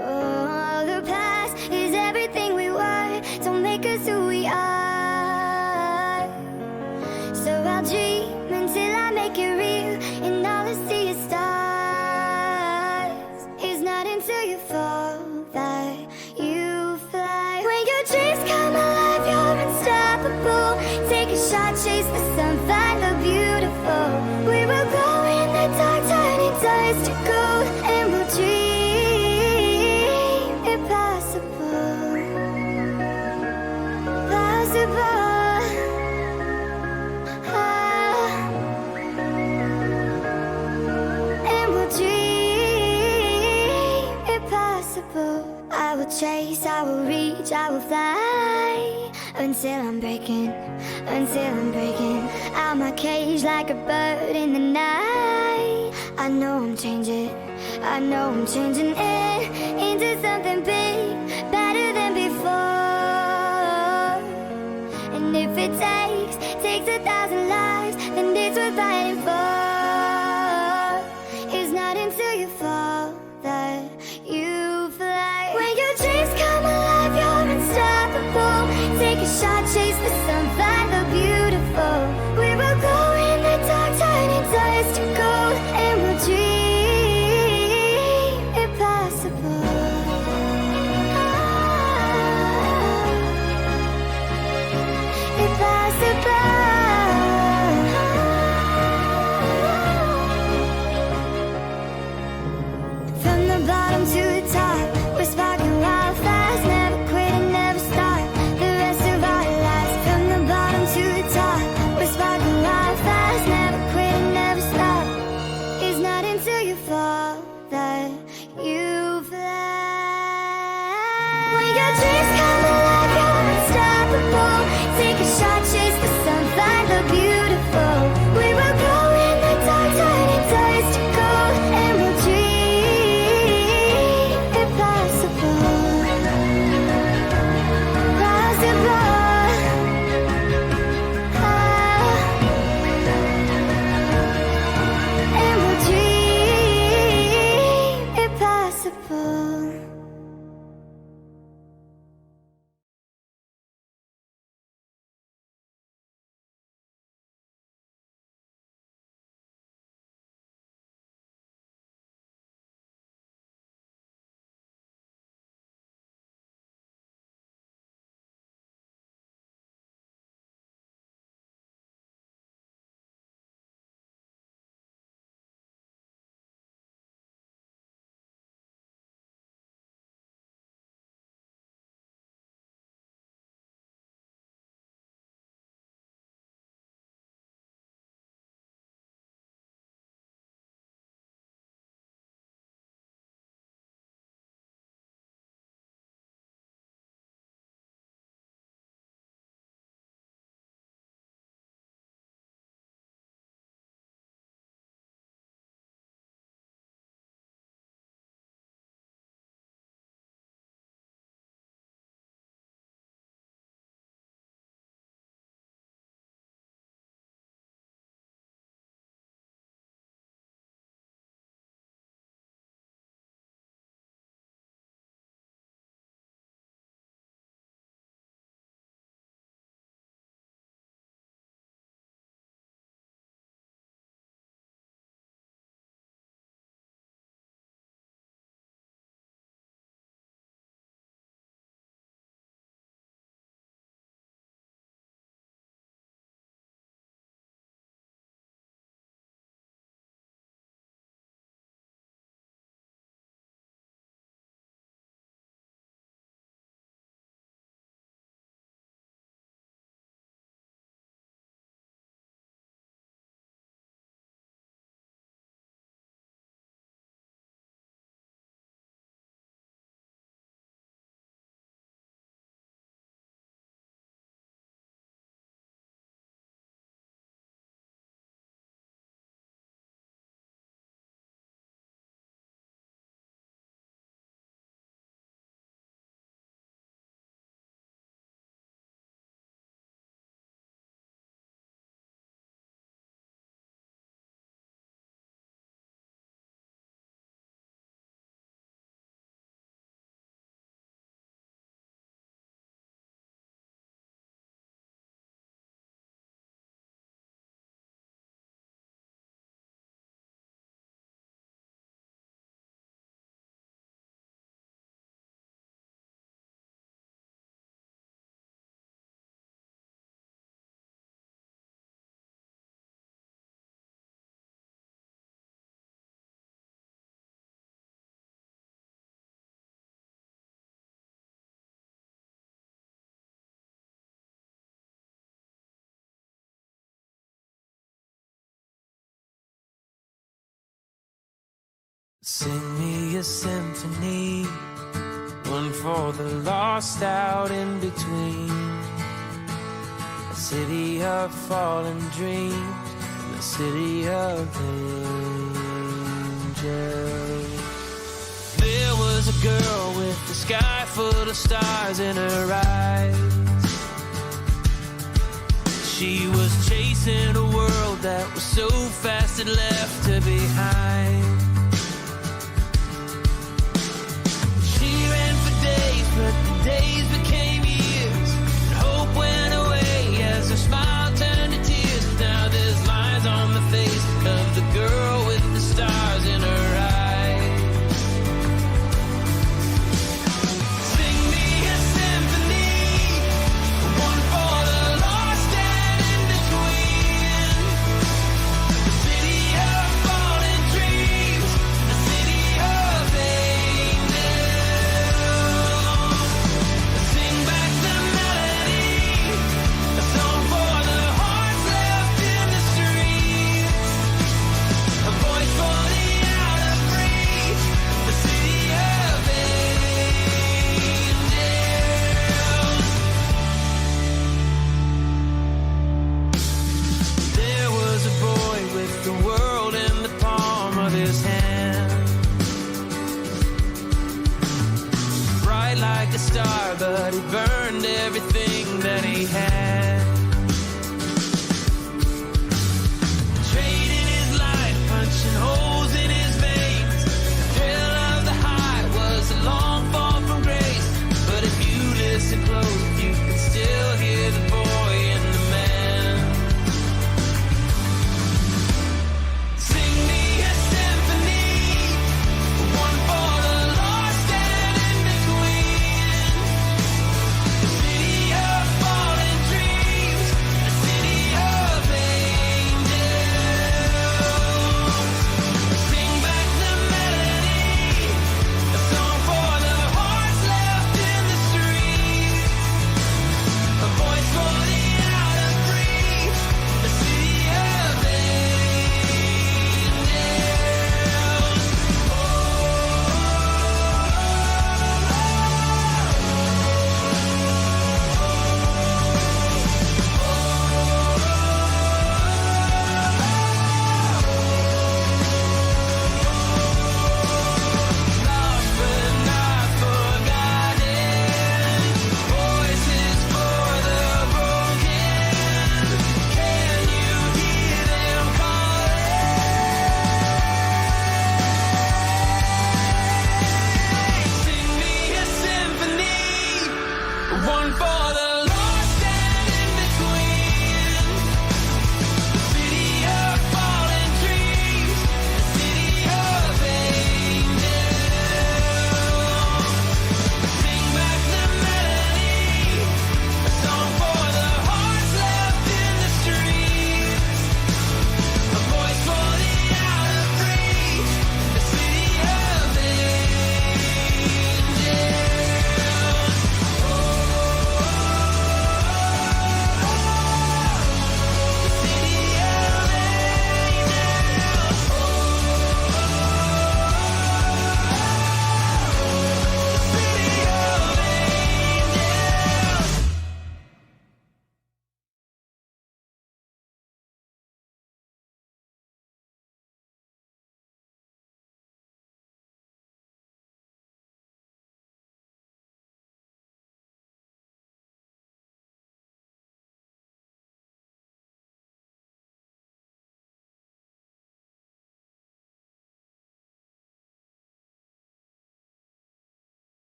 oh. The past is everything we were. Don't make us who we are. So I'll dream until I make it real, and all I see is stars. It's not until you fall that you fly. When your dreams come alive, you're unstoppable. Take a shot, chase the sun, find the beautiful. We will glow in the dark, turning dust to gold, and we'll dream impossible. Possible. And we'll dream impossible. I will chase, I will reach, I will fly until I'm breaking out my cage like a bird in the night. I know I'm changing it into something big, better than before. Sing me a symphony, one for the lost out in between. A city of fallen dreams, and a city of angels. There was a girl with the sky full of stars in her eyes. She was chasing a world that was so fast it left her behind. But the days became years, and hope went away as her smile turned to tears. Now there's lines on the face of the girl with the stars in her eyes. Sing me a symphony, one for the lost and in between. The city of fallen dreams, the city of the world in the palm of his hand. Bright like a star, but he burned everything that he had. Trading his life, punching holes in his veins. The thrill of the high was a long fall from grace. But if you listen close, you can still hear the boy in the man. Dreams.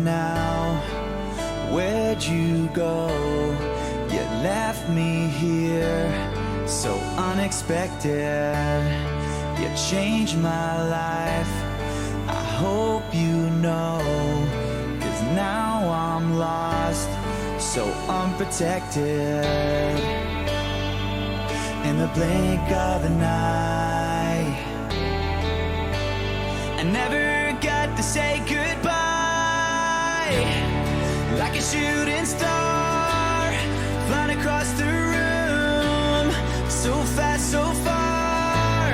now? Where'd you go? You left me here, so unexpected. You changed my life, I hope you know. 'Cause now I'm lost, so unprotected. In the blink of an eye, I never got to say goodbye. Like a shooting star, flying across the room, so fast, so far.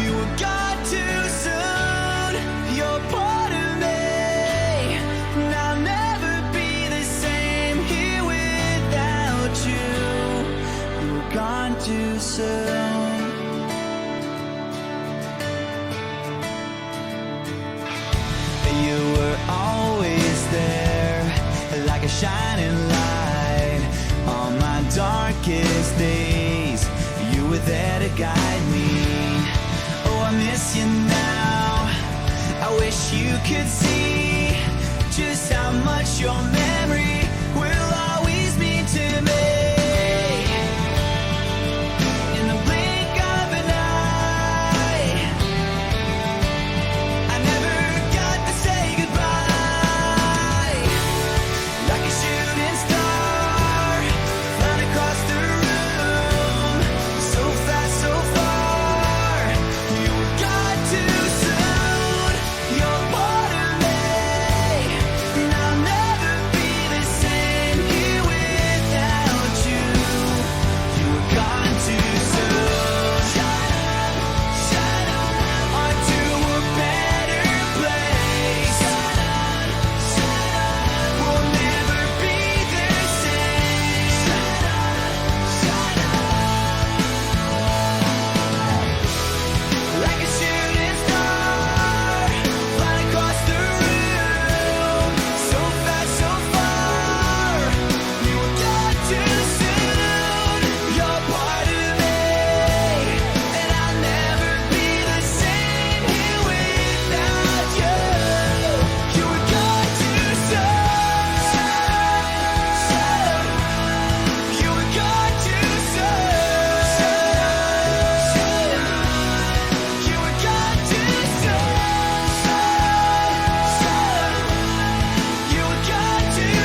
You were gone too soon. You're part of me, and I'll never be the same here without you. You were gone too soon. You were always there, like a shining light. On my darkest days, you were there to guide me. Oh, I miss you now. I wish you could see just how much your memory will always mean to me. In the blink of an eye, I never got to say goodbye. Like a shooting star, flying across the room, so fast, so far. You were gone too soon. You're part of me, and I'll never be the same here without you. You were gone too soon. Shine on to a better place. We'll never be the same. Like a shooting star, flying across the room, so fast, so far. You were gone too soon. You're part of me, and I'll never be the same here without you. You were gone too soon. You were gone too soon. You were gone too soon. You were gone too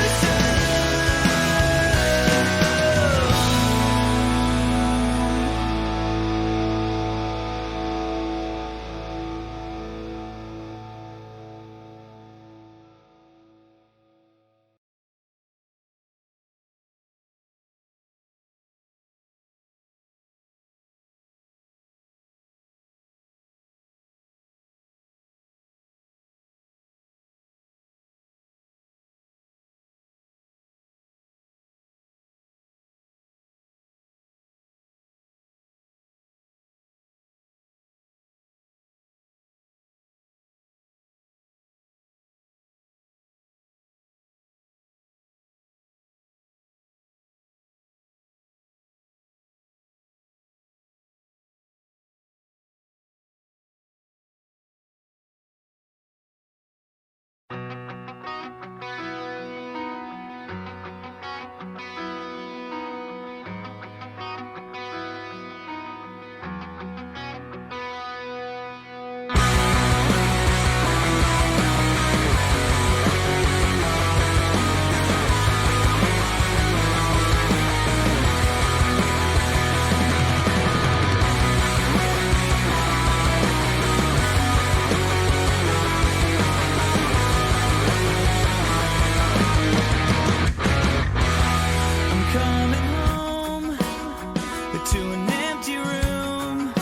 I'm coming home to an empty room.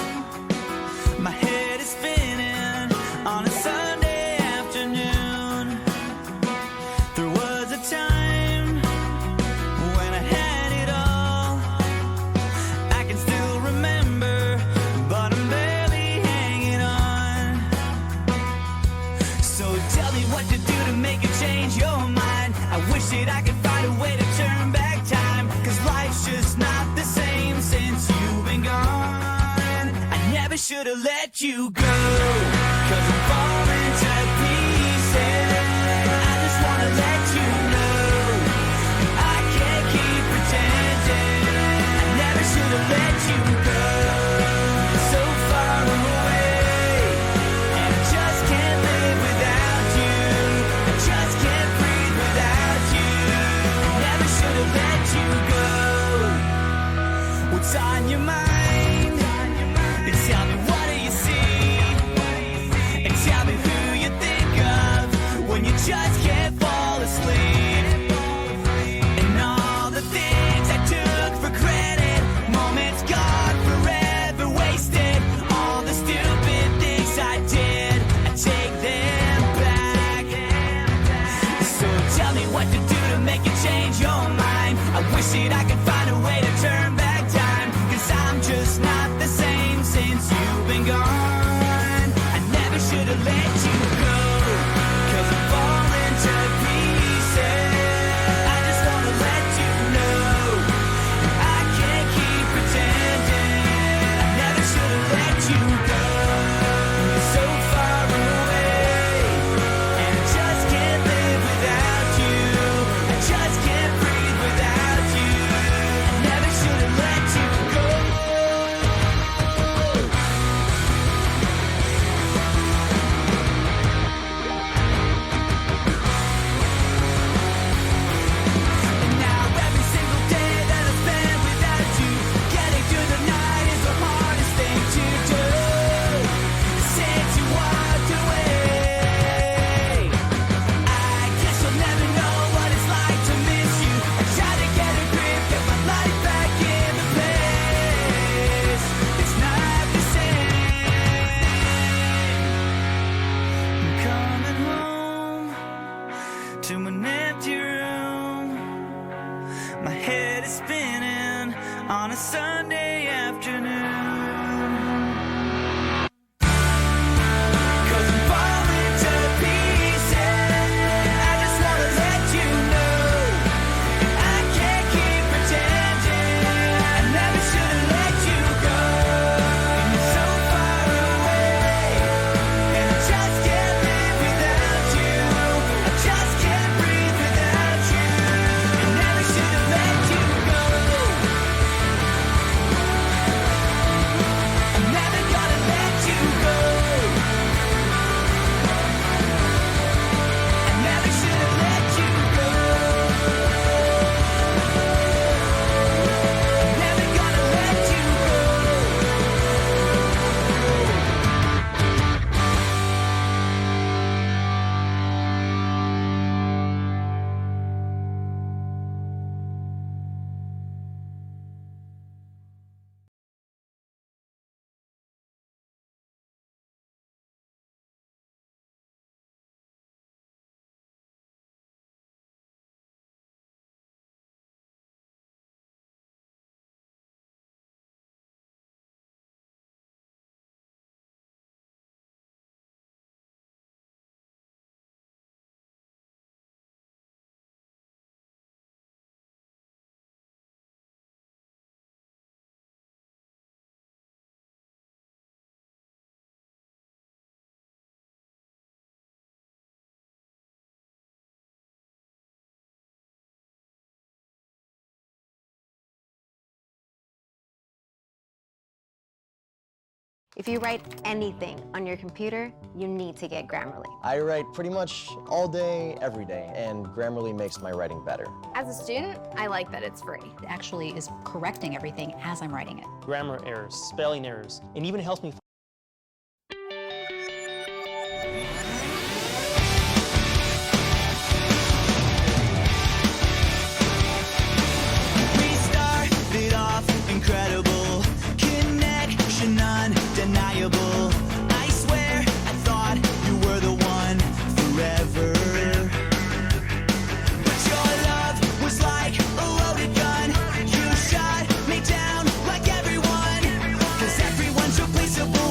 My head is spinning on a Sunday afternoon. There was a time when I had it all. I can still remember, but I'm barely hanging on. So tell me what to do to make it change your mind. I wish that I could find a way to turn back time, 'cause life's just not the same since you've been gone. I never should have let you go, 'cause I'm falling to pieces. I just wanna you go. What's on your mind? And tell me, what do you see? And tell me who you think of when you just can't fall asleep. And all the things I took for granted, moments gone, forever wasted. All the stupid things I did, I take them back. So tell me what to do to make you change your mind. I wish that I could find a way to turn back time, 'cause I'm just not the same since you've been gone. I never should have let you go, 'cause I'm falling to pieces. I just wanna let you know I can't keep pretending. I never should have let you go. You're so far away, and I just can't live without you. I just can't breathe without you. I never should have let you go. And now every single day that I spend without you, getting through the night is the hardest thing to do. Since you walked away, I guess you'll never know what it's like to miss you. I try to get a grip, get my life back in the place. It's not the same. I'm coming home to an empty room. My head is spinning on a Sunday afternoon. 'Cause I'm falling to pieces. I just wanna let you know I can't keep pretending. I never should have let you go. You're so far away, and I just can't live without you. I just can't breathe without you. I never should have let you go. I'm never gonna let you go. I never should have let you go. I'm never gonna let you go. If you write anything on your computer, you need to get Grammarly. I write pretty much all day, every day, and Grammarly makes my writing better. As a student, I like that it's free. It actually is correcting everything as I'm writing it. Grammar errors, spelling errors, and even helps me We started off incredible, connection undeniable. I swear I thought you were the one forever. But your love was like a loaded gun. You shot me down like everyone, 'cause everyone's replaceable.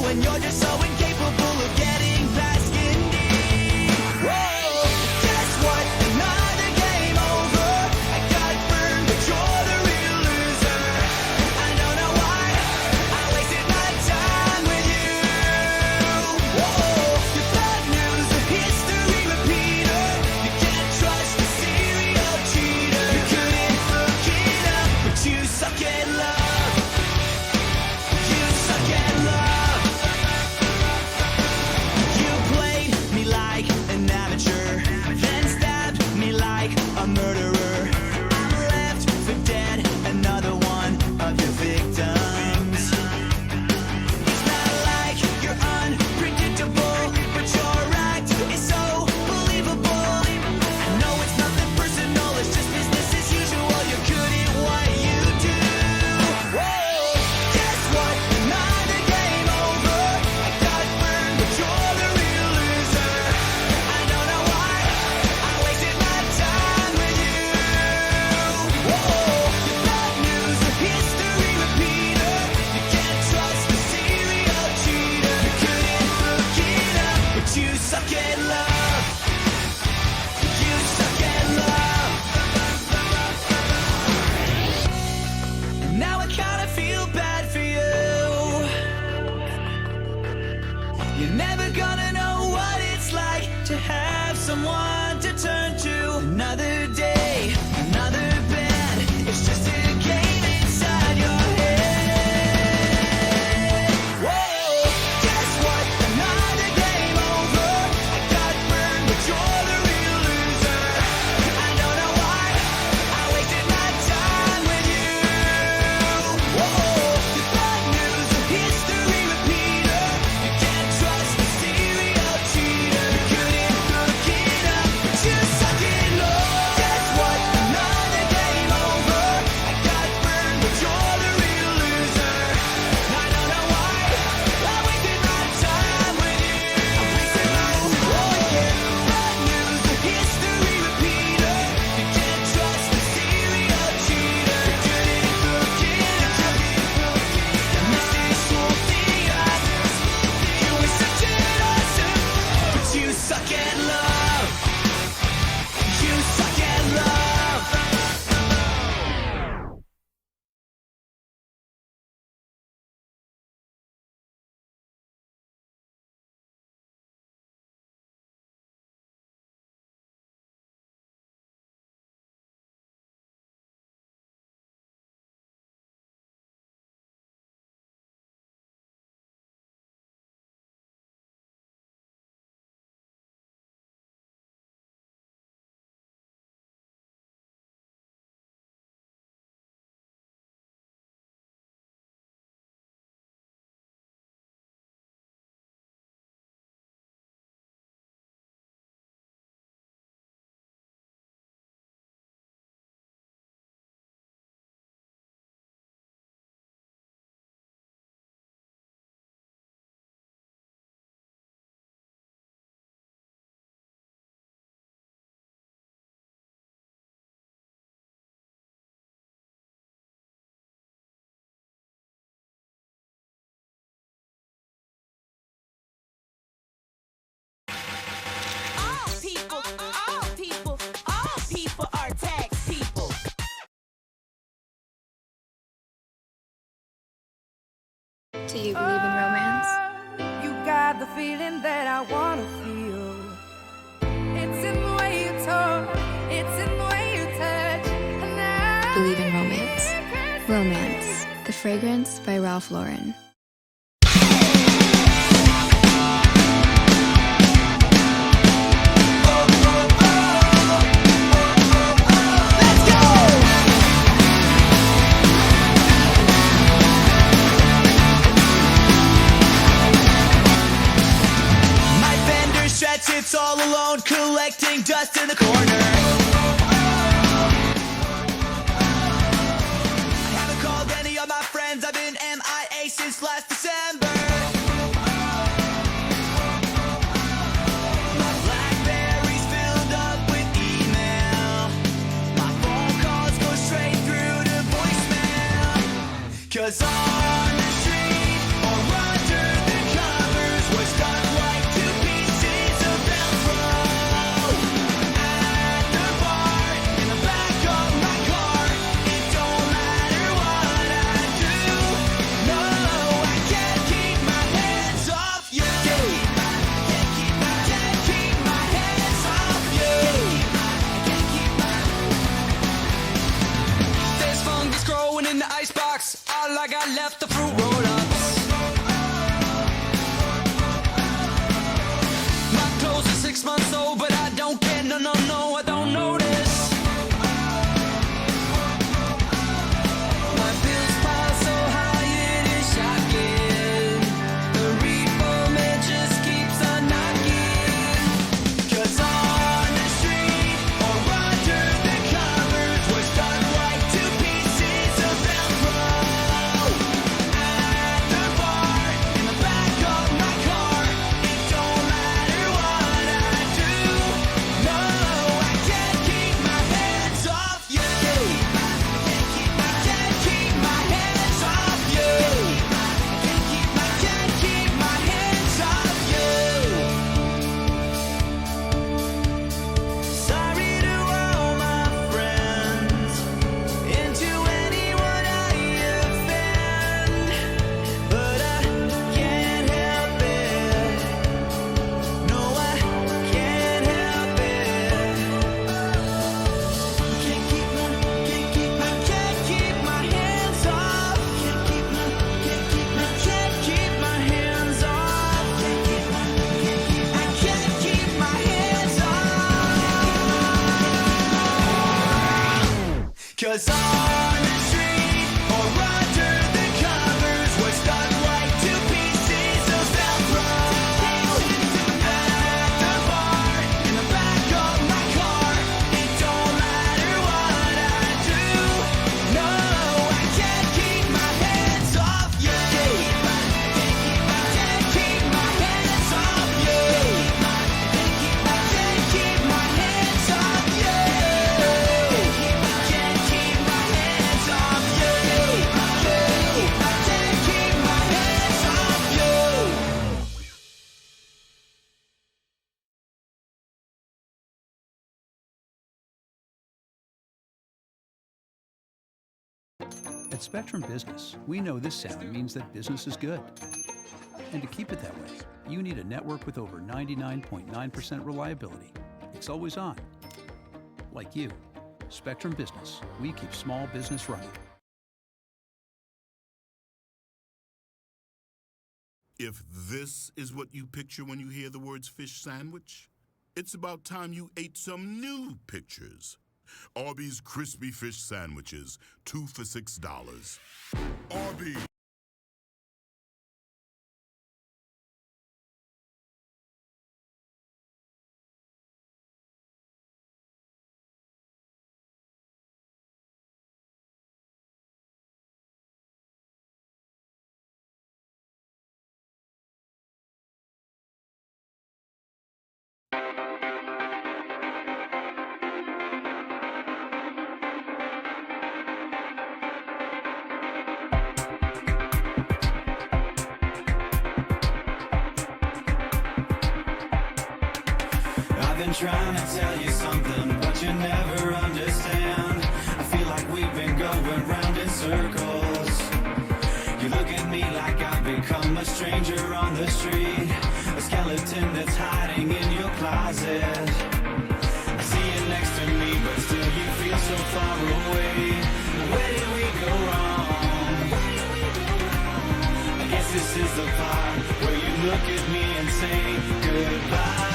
Do you believe in romance? You got the feeling that I wanna feel. It's in the way you talk, it's in the way you touch. And I Believe in romance. Romance, the fragrance by Ralph Lauren. Sits all alone, collecting dust in the corner. I haven't called any of my friends, I've been MIA since last December. My BlackBerry's filled up with email. My phone calls go straight through to voicemail. 'Cause on the street or under the covers was done like two pieces of Velcro. At the bar, in the back of my car, it don't matter what I do. No, I can't keep my hands off you. Can't keep my hands off you. There's fungus growing in the icebox. All I got left the fruit roll-ups. My clothes are 6 months old, but I don't care. No, no, no, I don't notice. My bills pile so high it is shocking. The repo man just keeps on knocking. 'Cause on the street or under the covers was done like two pieces of Velcro. At the bar, in the back of my car, it don't matter what I do. No, I can't keep my hands off you. Can't keep my hands off you. I can't keep my hands off you. Sorry to all my friends, and to anyone I offend, but I can't help it. No, I can't help it. Can't keep my hands off. Can't keep my hands off. I can't keep my hands off. 'Cause on the street or under the covers was done like two pieces of Velcro. At the bar, in the back of my car, it don't matter what I do. No, I can't keep my hands off you. Can't keep my hands off you. I can't keep my hands off you. Can't keep my hands off you. I can't keep my hands off you. At Spectrum Business, we know this sound means that business is good. And to keep it that way, you need a network with over 99.9% reliability. It's always on. Like you. Spectrum Business, we keep small business running. If this is what you picture when you hear the words fish sandwich, it's about time you ate some new pictures. Arby's crispy fish sandwiches, 2 for $6. Arby's. I've been trying to tell you something, but you never understand. I feel like we've been going round in circles. You look at me like I've become a stranger on the street, a skeleton that's hiding in your closet. I see you next to me, but still you feel so far away. Where did we go wrong? I guess this is the part where you look at me and say goodbye.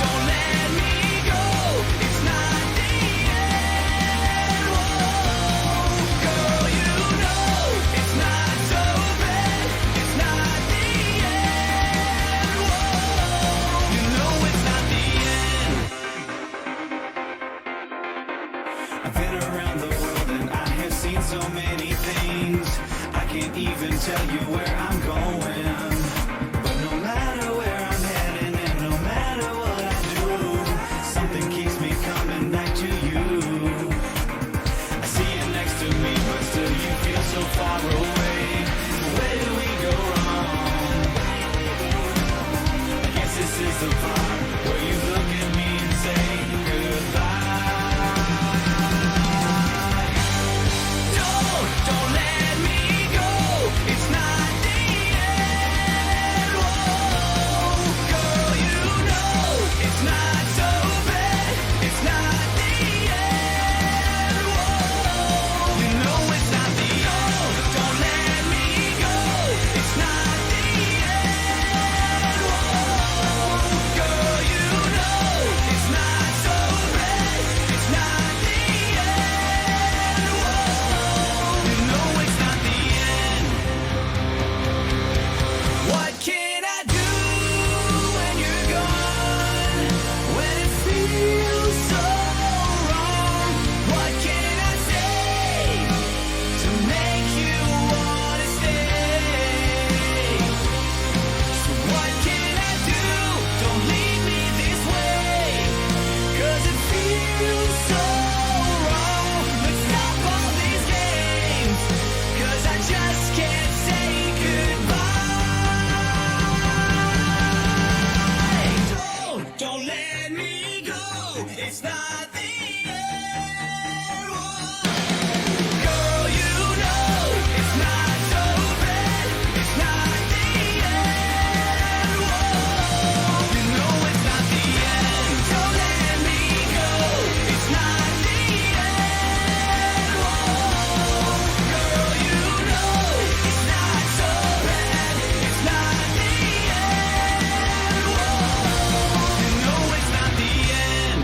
Don't let me go. It's not the end. Whoa, girl, you know it's not so bad. It's not the end. Whoa, you know it's not the end. I've been around the world and I have seen so many things. I can't even tell you where I'm going. But no matter where I'm heading and no matter what I do, something keeps me coming back to you. I see you next to me, but still you feel so far away. Where did we go wrong? I guess this is the part where you look at me and say goodbye. Don't let me go. It's not the end. Whoa, girl, you know it's not so bad. It's not the end. Whoa, you know it's not the end. Don't let me go. It's not the end. Whoa, girl, you know it's not so bad. It's not the end. Whoa, you know it's not the end. What can I do when you're gone? When it feels so wrong? What can I say to make you wanna stay? So what can I do? Don't leave me this way, 'cause it feels so wrong. Let's stop all these games, 'cause I just can't say goodbye. Don't let me go. It's not the end. Whoa. Girl, you know it's not so bad. It's not the end. Whoa. You know it's not the end. Don't let me go. It's not the end. Whoa. Girl, you know it's not so bad. It's not the end. Whoa. You know it's not the end.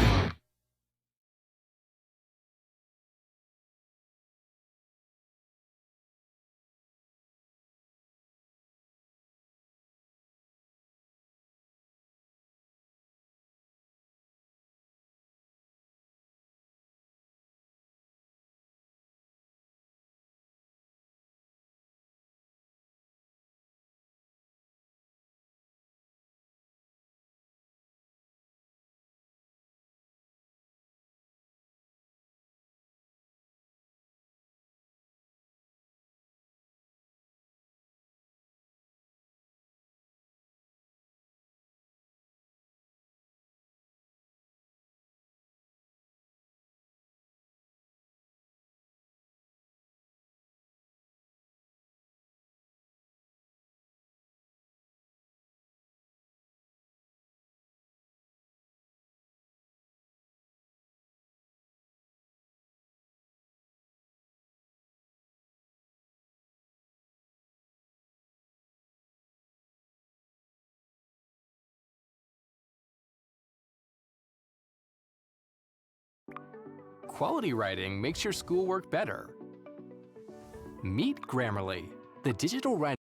Quality writing makes your schoolwork better. Meet Grammarly, the digital writing.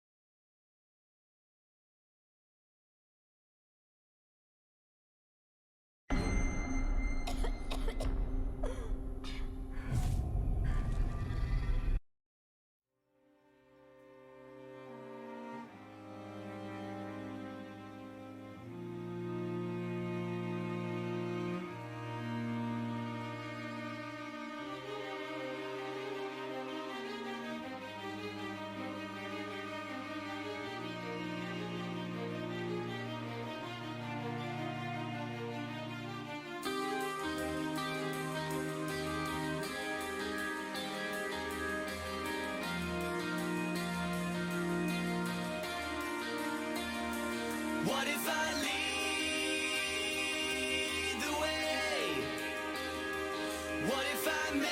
make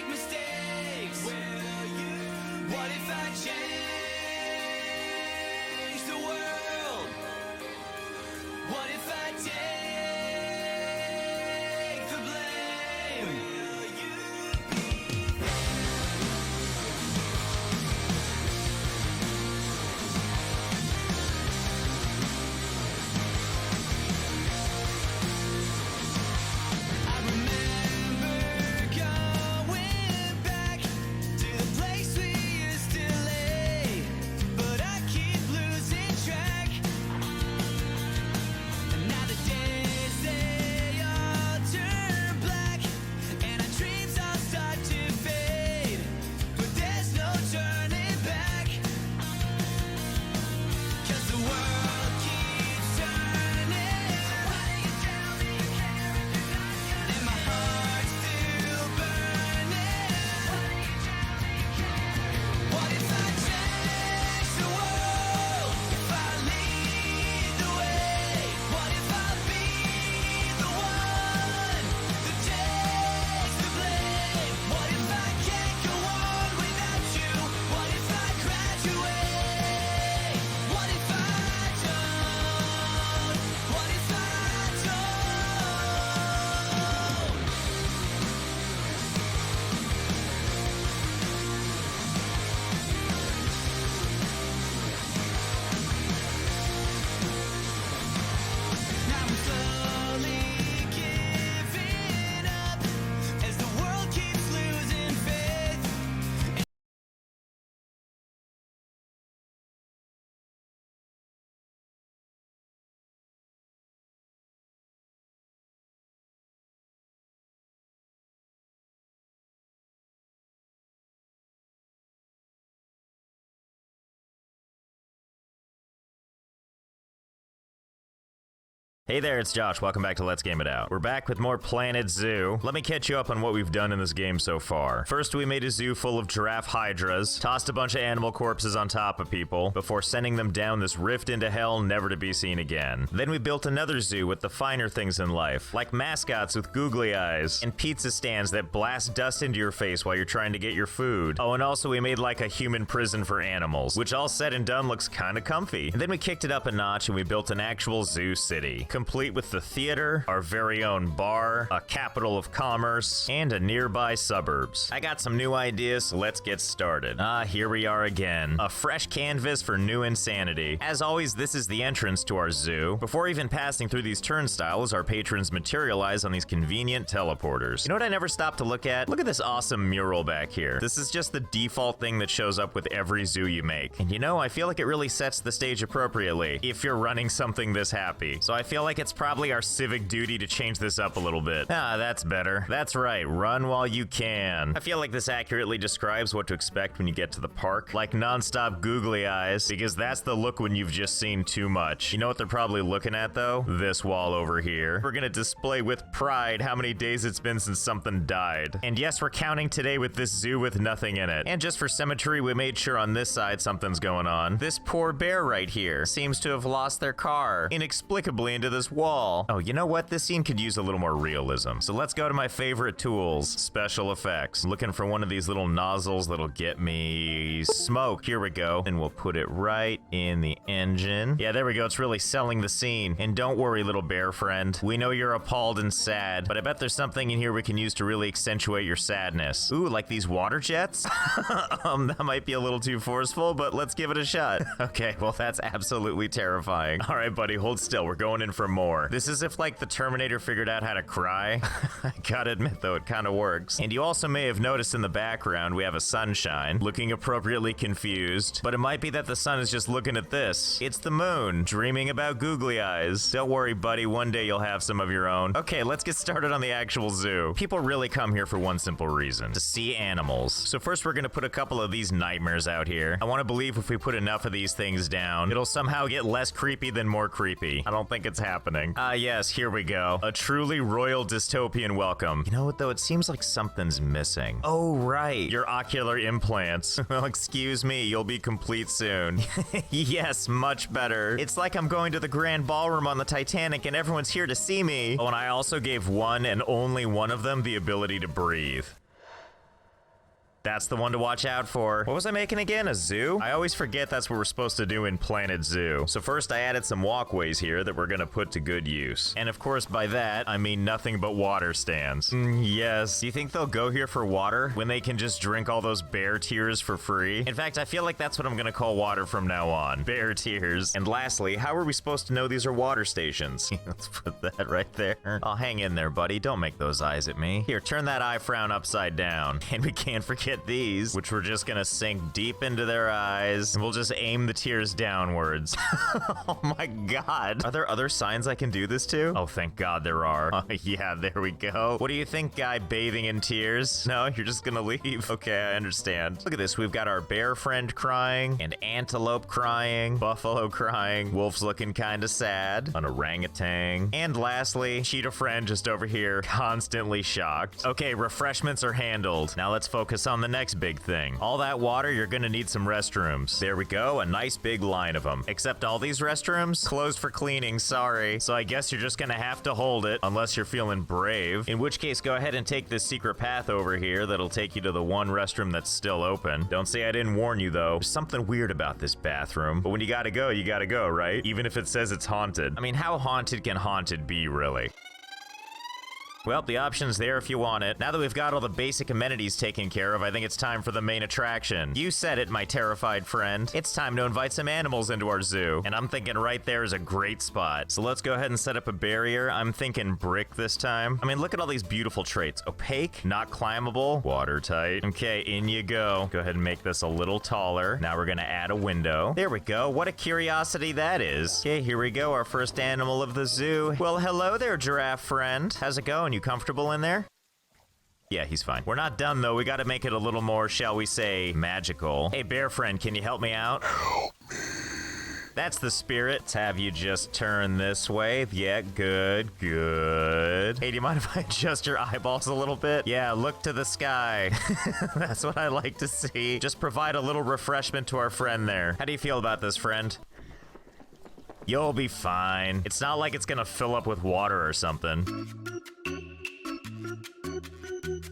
mistakes? Will you? What if I change the world? What if I take the blame? Will you be I remember going back to the place we used to lay, but I keep losing track. And now the days they all turn black, and our dreams all start to fade, but there's no turning back. 'Cause the world keeps turning. Why do you tell me you care if you're not gonna? And my heart's still burning. Why do you tell me you care? What if I change the world? If I lead the way? What if I be the one that takes the blame? What if I can't go on without you? What if I graduate? What if I don't? What if I don't? Now I'm slowly giving up as the world keeps losing faith. Hey there, it's Josh. Welcome back to Let's Game It Out. We're back with more Planet Zoo. Let me catch you up on what we've done in this game so far. First, we made a zoo full of giraffe hydras, tossed a bunch of animal corpses on top of people, before sending them down this rift into hell never to be seen again. Then we built another zoo with the finer things in life, like mascots with googly eyes, and pizza stands that blast dust into your face while you're trying to get your food. Oh, and also we made like a human prison for animals, which all said and done looks kinda comfy. And then we kicked it up a notch and we built an actual zoo city, complete with the theater, our very own bar, a capital of commerce, and a nearby suburbs. I got some new ideas, so let's get started. Here we are again. A fresh canvas for new insanity. As always, this is the entrance to our zoo. Before even passing through these turnstiles, our patrons materialize on these convenient teleporters. You know what I never stopped to look at? Look at this awesome mural back here. This is just the default thing that shows up with every zoo you make. And you know, I feel like it really sets the stage appropriately if you're running something this happy. So I feel like it's probably our civic duty to change this up a little bit. That's better. That's right, run while you can. I feel like this accurately describes what to expect when you get to the park, like non-stop googly eyes, because that's the look when you've just seen too much. You know what they're probably looking at though? This wall over here. We're gonna display with pride how many days it's been since something died. And yes, we're counting today with this zoo with nothing in it. And just for symmetry, we made sure on this side something's going on. This poor bear right here seems to have lost their car inexplicably into this wall. Oh, you know what? This scene could use a little more realism. So let's go to my favorite tools, special effects. I'm looking for one of these little nozzles that'll get me smoke. Here we go. And we'll put it right in the engine. Yeah, there we go. It's really selling the scene. And don't worry, little bear friend. We know you're appalled and sad, but I bet there's something in here we can use to really accentuate your sadness. Ooh, like these water jets? That might be a little too forceful, but let's give it a shot. Okay, well, that's absolutely terrifying. All right, buddy, hold still. We're going in for more. This is if like the Terminator figured out how to cry. I gotta admit though, it kind of works. And you also may have noticed in the background we have a sunshine, looking appropriately confused. But it might be that the sun is just looking at this. It's the moon, dreaming about googly eyes. Don't worry, buddy, one day you'll have some of your own. Okay, let's get started on the actual zoo. People really come here for one simple reason, to see animals. So first we're gonna put a couple of these nightmares out here. I wanna believe if we put enough of these things down, it'll somehow get less creepy than more creepy. I don't think it's happening. happening. Yes, here we go. A truly royal dystopian welcome. You know what, though? It seems like something's missing. Oh, right. Your ocular implants. Well, excuse me, you'll be complete soon. Yes, much better. It's like I'm going to the grand ballroom on the Titanic and everyone's here to see me. Oh, and I also gave one and only one of them the ability to breathe. That's the one to watch out for. What was I making again? A zoo? I always forget that's what we're supposed to do in Planet Zoo. So first I added some walkways here that we're gonna put to good use. And of course by that, I mean nothing but water stands. Yes. Do you think they'll go here for water when they can just drink all those bear tears for free? In fact, I feel like that's what I'm gonna call water from now on. Bear tears. And lastly, how are we supposed to know these are water stations? Let's put that right there. I'll hang in there, buddy. Don't make those eyes at me. Here, turn that eye frown upside down. And we can't forget these, which we're just gonna sink deep into their eyes, and we'll just aim the tears downwards. Oh my god. Are there other signs I can do this to? Oh, thank god there are. Yeah, there we go. What do you think, guy bathing in tears? No, you're just gonna leave. Okay, I understand. Look at this. We've got our bear friend crying, and antelope crying, buffalo crying, wolf's looking kinda sad, an orangutan, and lastly, cheetah friend just over here, constantly shocked. Okay, refreshments are handled. Now let's focus on the next big thing. All that water, you're gonna need some restrooms. There we go, a nice big line of them. Except all these restrooms, closed for cleaning, sorry. So I guess you're just gonna have to hold it, unless you're feeling brave. In which case, go ahead and take this secret path over here that'll take you to the one restroom that's still open. Don't say I didn't warn you though. There's something weird about this bathroom. But when you gotta go, right? Even if it says it's haunted. I mean, how haunted can haunted be, really? Well, the option's there if you want it. Now that we've got all the basic amenities taken care of, I think it's time for the main attraction. You said it, my terrified friend. It's time to invite some animals into our zoo. And I'm thinking right there is a great spot. So let's go ahead and set up a barrier. I'm thinking brick this time. I mean, look at all these beautiful traits. Opaque, not climbable, watertight. Okay, in you go. Go ahead and make this a little taller. Now we're gonna add a window. There we go. What a curiosity that is. Okay, here we go, our first animal of the zoo. Well, hello there, giraffe friend. How's it going? You comfortable in there? Yeah, he's fine. We're not done though. We gotta make it a little more, shall we say, magical. Hey, bear friend, can you help me out? Help me. That's the spirit. Let's have you just turn this way. Yeah, good, good. Hey, do you mind if I adjust your eyeballs a little bit? Yeah, look to the sky. That's what I like to see. Just provide a little refreshment to our friend there. How do you feel about this, friend? You'll be fine. It's not like it's gonna fill up with water or something.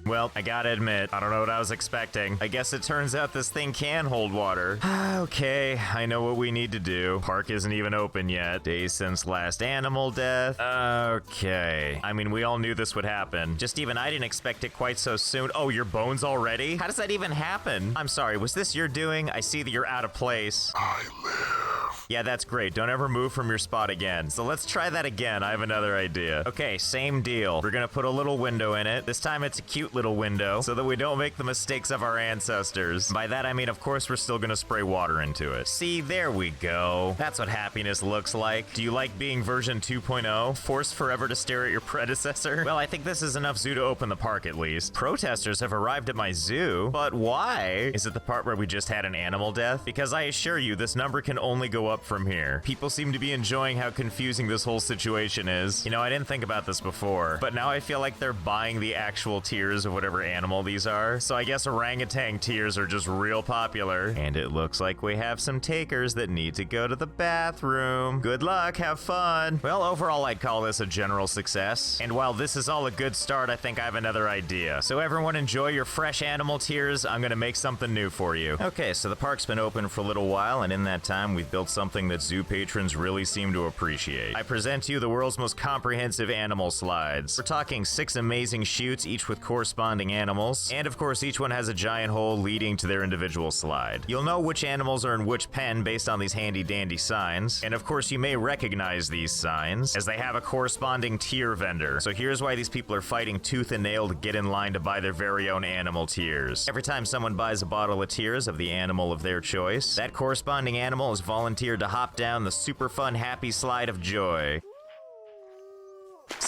Well, I gotta admit, I don't know what I was expecting. I guess it turns out this thing can hold water. Okay, I know what we need to do. Park isn't even open yet. Days since last animal death. Okay. I mean, we all knew this would happen. Just even I didn't expect it quite so soon. Oh, your bones already? How does that even happen? I'm sorry, was this your doing? I see that you're out of place. I live. Yeah, that's great. Don't ever move from your spot again. So let's try that again. I have another idea. Okay, same deal. We're gonna put a little window in it. This time it's a cute little window so that we don't make the mistakes of our ancestors. By that I mean, of course, we're still gonna spray water into it. See, there we go. That's what happiness looks like. Do you like being version 2.0? Forced forever to stare at your predecessor? Well, I think this is enough zoo to open the park at least. Protesters have arrived at my zoo, but why? Is it the part where we just had an animal death? Because I assure you, this number can only go up from here. People seem to be enjoying how confusing this whole situation is. You know, I didn't think about this before, but now I feel like they're buying the actual tears of whatever animal these are. So I guess orangutan tears are just real popular. And it looks like we have some takers that need to go to the bathroom. Good luck, have fun. Well, overall, I'd call this a general success. And while this is all a good start, I think I have another idea. So everyone enjoy your fresh animal tears. I'm gonna make something new for you. Okay, so the park's been open for a little while, and in that time, we've built something that zoo patrons really seem to appreciate. I present to you the world's most comprehensive animal slides. We're talking 6 amazing chutes, each with corresponding animals, and of course each one has a giant hole leading to their individual slide. You'll know which animals are in which pen based on these handy dandy signs, and of course you may recognize these signs as they have a corresponding tier vendor. So here's why these people are fighting tooth and nail to get in line to buy their very own animal tears. Every time someone buys a bottle of tears of the animal of their choice, that corresponding animal is volunteered to hop down the super fun happy slide of joy.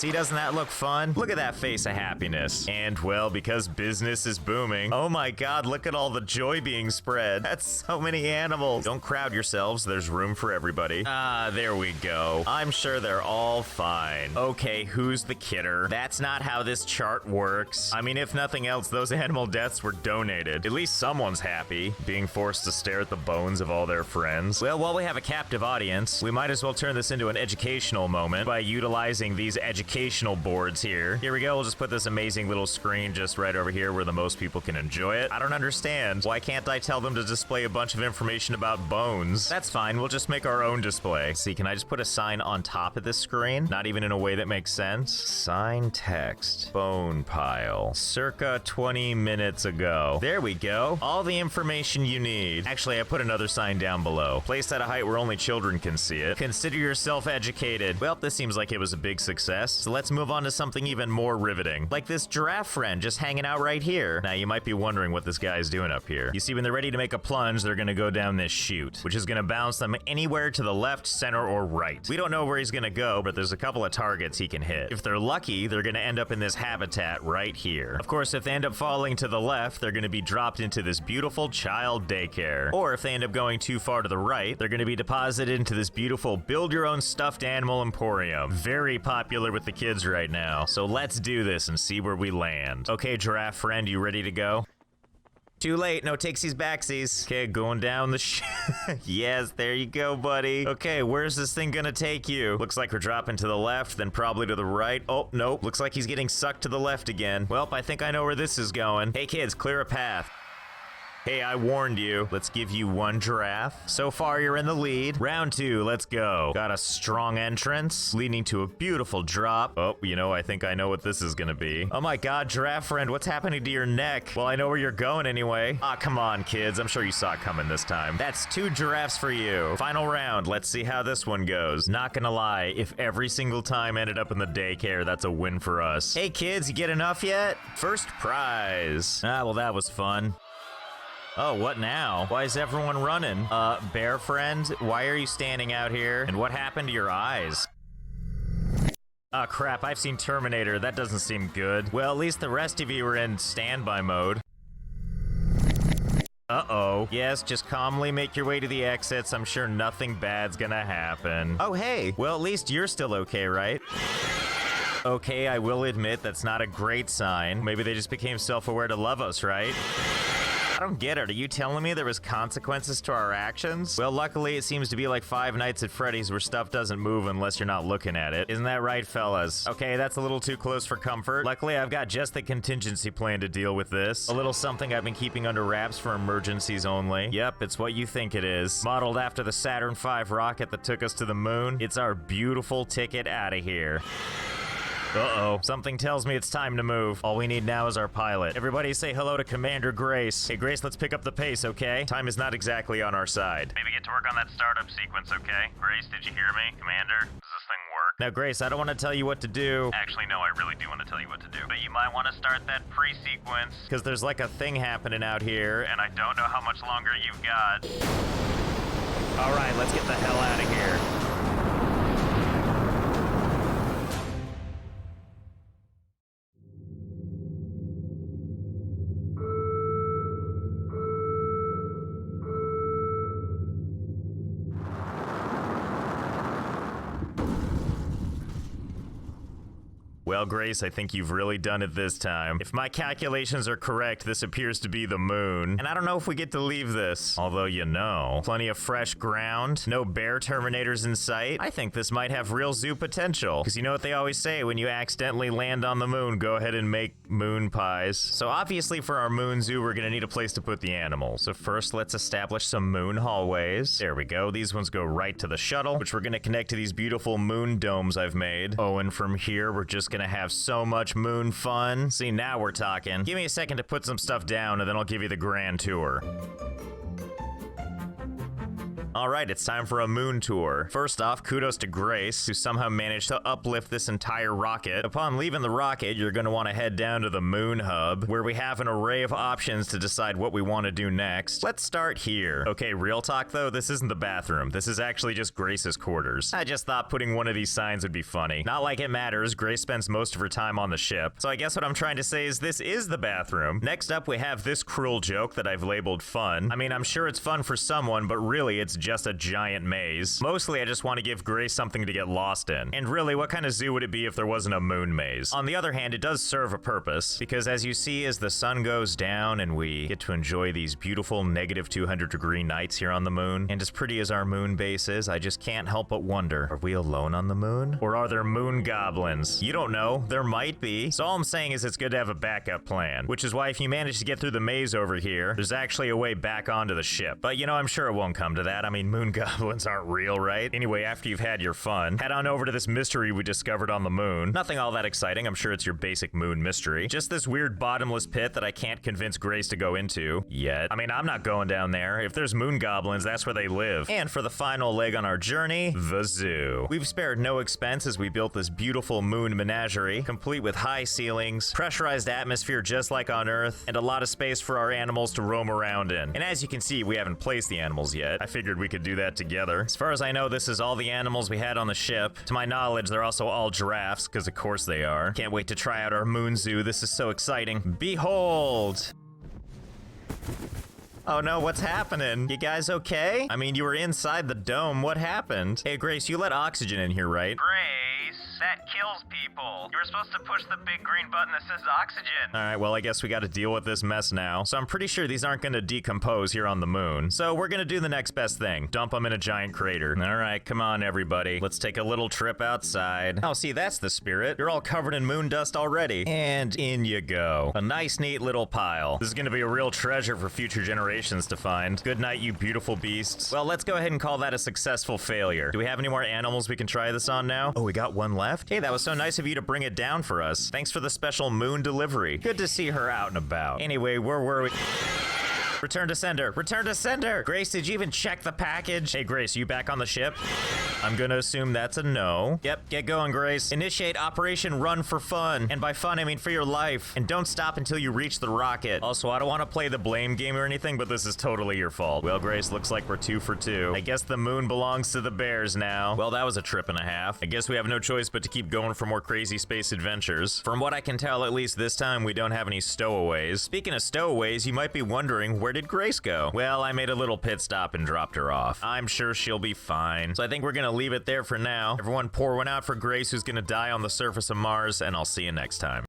See, doesn't that look fun? Look at that face of happiness. And, well, because business is booming, oh my god, look at all the joy being spread. That's so many animals. Don't crowd yourselves, there's room for everybody. Ah, there we go. I'm sure they're all fine. Okay, who's the kidder? That's not how this chart works. I mean, if nothing else, those animal deaths were donated. At least someone's happy, being forced to stare at the bones of all their friends. Well, while we have a captive audience, we might as well turn this into an educational moment by utilizing these educational boards here. Here we go, we'll just put this amazing little screen just right over here where the most people can enjoy it. I don't understand. Why can't I tell them to display a bunch of information about bones? That's fine, we'll just make our own display. See, can I just put a sign on top of this screen? Not even in a way that makes sense. Sign text. Bone pile. Circa 20 minutes ago. There we go. All the information you need. Actually, I put another sign down below. Placed at a height where only children can see it. Consider yourself educated. Well, this seems like it was a big success. So let's move on to something even more riveting. Like this giraffe friend just hanging out right here. Now, you might be wondering what this guy's doing up here. You see, when they're ready to make a plunge, they're gonna go down this chute, which is gonna bounce them anywhere to the left, center, or right. We don't know where he's gonna go, but there's a couple of targets he can hit. If they're lucky, they're gonna end up in this habitat right here. Of course, if they end up falling to the left, they're gonna be dropped into this beautiful child daycare. Or if they end up going too far to the right, they're gonna be deposited into this beautiful build-your-own stuffed animal emporium. Very popular with the kids right now. So let's do this and see where we land. Okay, giraffe friend, you ready to go? Too late, no takesies backsies. Okay, going down the yes, there you go, buddy. Okay, where's this thing gonna take you? Looks like we're dropping to the left, then probably to the right. Oh, nope, looks like he's getting sucked to the left again. Well, I think I know where this is going. Hey kids, clear a path. Hey, I warned you. Let's give you one giraffe. So far, you're in the lead. Round 2, let's go. Got a strong entrance, leading to a beautiful drop. Oh, you know, I think I know what this is gonna be. Oh my god, giraffe friend, what's happening to your neck? Well, I know where you're going anyway. Ah, come on, kids. I'm sure you saw it coming this time. That's 2 giraffes for you. Final round. Let's see how this one goes. Not gonna lie, if every single time ended up in the daycare, that's a win for us. Hey, kids, you get enough yet? First prize. Ah, well, that was fun. Oh, what now? Why is everyone running? Bear friend, why are you standing out here? And what happened to your eyes? Oh crap, I've seen Terminator. That doesn't seem good. Well, at least the rest of you are in standby mode. Uh-oh. Yes, just calmly make your way to the exits. I'm sure nothing bad's gonna happen. Oh, hey. Well, at least you're still okay, right? Okay, I will admit that's not a great sign. Maybe they just became self-aware to love us, right? I don't get it. Are you telling me there was consequences to our actions? Well, luckily, it seems to be like Five Nights at Freddy's where stuff doesn't move unless you're not looking at it. Isn't that right, fellas? Okay, that's a little too close for comfort. Luckily, I've got just the contingency plan to deal with this. A little something I've been keeping under wraps for emergencies only. Yep, it's what you think it is. Modeled after the Saturn V rocket that took us to the moon, it's our beautiful ticket out of here. Uh-oh. Something tells me it's time to move. All we need now is our pilot. Everybody say hello to Commander Grace. Hey, Grace, let's pick up the pace, okay? Time is not exactly on our side. Maybe get to work on that startup sequence, okay? Grace, did you hear me? Commander, does this thing work? Now, Grace, I don't want to tell you what to do. Actually, no, I really do want to tell you what to do. But you might want to start that pre-sequence. Because there's like a thing happening out here, and I don't know how much longer you've got. All right, let's get the hell out of here. Well, Grace, I think you've really done it this time. If my calculations are correct, this appears to be the moon. And I don't know if we get to leave this. Although, you know, plenty of fresh ground, no bear terminators in sight. I think this might have real zoo potential. Because you know what they always say, when you accidentally land on the moon, go ahead and make moon pies. So obviously for our moon zoo, we're gonna need a place to put the animals. So first, let's establish some moon hallways. There we go. These ones go right to the shuttle, which we're gonna connect to these beautiful moon domes I've made. Oh, and from here, we're just gonna have so much moon fun. See, now we're talking. Give me a second to put some stuff down and then I'll give you the grand tour. Alright, it's time for a moon tour. First off, kudos to Grace, who somehow managed to uplift this entire rocket. Upon leaving the rocket, you're gonna want to head down to the moon hub, where we have an array of options to decide what we want to do next. Let's start here. Okay, real talk though, this isn't the bathroom. This is actually just Grace's quarters. I just thought putting one of these signs would be funny. Not like it matters, Grace spends most of her time on the ship. So I guess what I'm trying to say is this is the bathroom. Next up, we have this cruel joke that I've labeled fun. I mean, I'm sure it's fun for someone, but really it's just a giant maze. Mostly I just want to give Grace something to get lost in. And really, what kind of zoo would it be if there wasn't a moon maze? On the other hand, it does serve a purpose, because as you see, as the sun goes down and we get to enjoy these beautiful negative 200-degree nights here on the moon, and as pretty as our moon base is, I just can't help but wonder, are we alone on the moon? Or are there moon goblins? You don't know. There might be. So all I'm saying is it's good to have a backup plan, which is why if you manage to get through the maze over here, there's actually a way back onto the ship. But you know, I'm sure it won't come to that. I mean, moon goblins aren't real, right? Anyway, after you've had your fun, head on over to this mystery we discovered on the moon. Nothing all that exciting. I'm sure it's your basic moon mystery. Just this weird bottomless pit that I can't convince Grace to go into yet. I mean, I'm not going down there. If there's moon goblins, that's where they live. And for the final leg on our journey, the zoo. We've spared no expense as we built this beautiful moon menagerie, complete with high ceilings, pressurized atmosphere just like on Earth, and a lot of space for our animals to roam around in. And as you can see, we haven't placed the animals yet. I figured we could do that together. As far as I know, this is all the animals we had on the ship. To my knowledge, they're also all giraffes, because of course they are. Can't wait to try out our moon zoo. This is so exciting. Behold! Oh no, what's happening? You guys okay? I mean, you were inside the dome. What happened? Hey, Grace, you let oxygen in here, right? Grace, that kills people. You were supposed to push the big green button that says oxygen. Alright, well, I guess we gotta deal with this mess now. So I'm pretty sure these aren't gonna decompose here on the moon. So we're gonna do the next best thing. Dump them in a giant crater. Alright, come on, everybody. Let's take a little trip outside. Oh, see, that's the spirit. You're all covered in moon dust already. And in you go. A nice, neat little pile. This is gonna be a real treasure for future generations to find. Good night, you beautiful beasts. Well, let's go ahead and call that a successful failure. Do we have any more animals we can try this on now? Oh, we got one left? Hey, that was so nice of you to bring it down for us. Thanks for the special moon delivery. Good to see her out and about. Anyway, where were we? Return to sender. Return to sender. Grace, did you even check the package? Hey, Grace, you back on the ship? I'm gonna assume that's a no. Yep, get going, Grace. Initiate Operation Run for Fun. And by fun, I mean for your life. And don't stop until you reach the rocket. Also, I don't want to play the blame game or anything, but this is totally your fault. Well, Grace, looks like we're 2 for 2. I guess the moon belongs to the bears now. Well, that was a trip and a half. I guess we have no choice but to keep going for more crazy space adventures. From what I can tell, at least this time, we don't have any stowaways. Speaking of stowaways, you might be wondering, where did Grace go? Well, I made a little pit stop and dropped her off. I'm sure she'll be fine. So I think we're gonna leave it there for now. Everyone pour one out for Grace, who's gonna die on the surface of Mars, and I'll see you next time.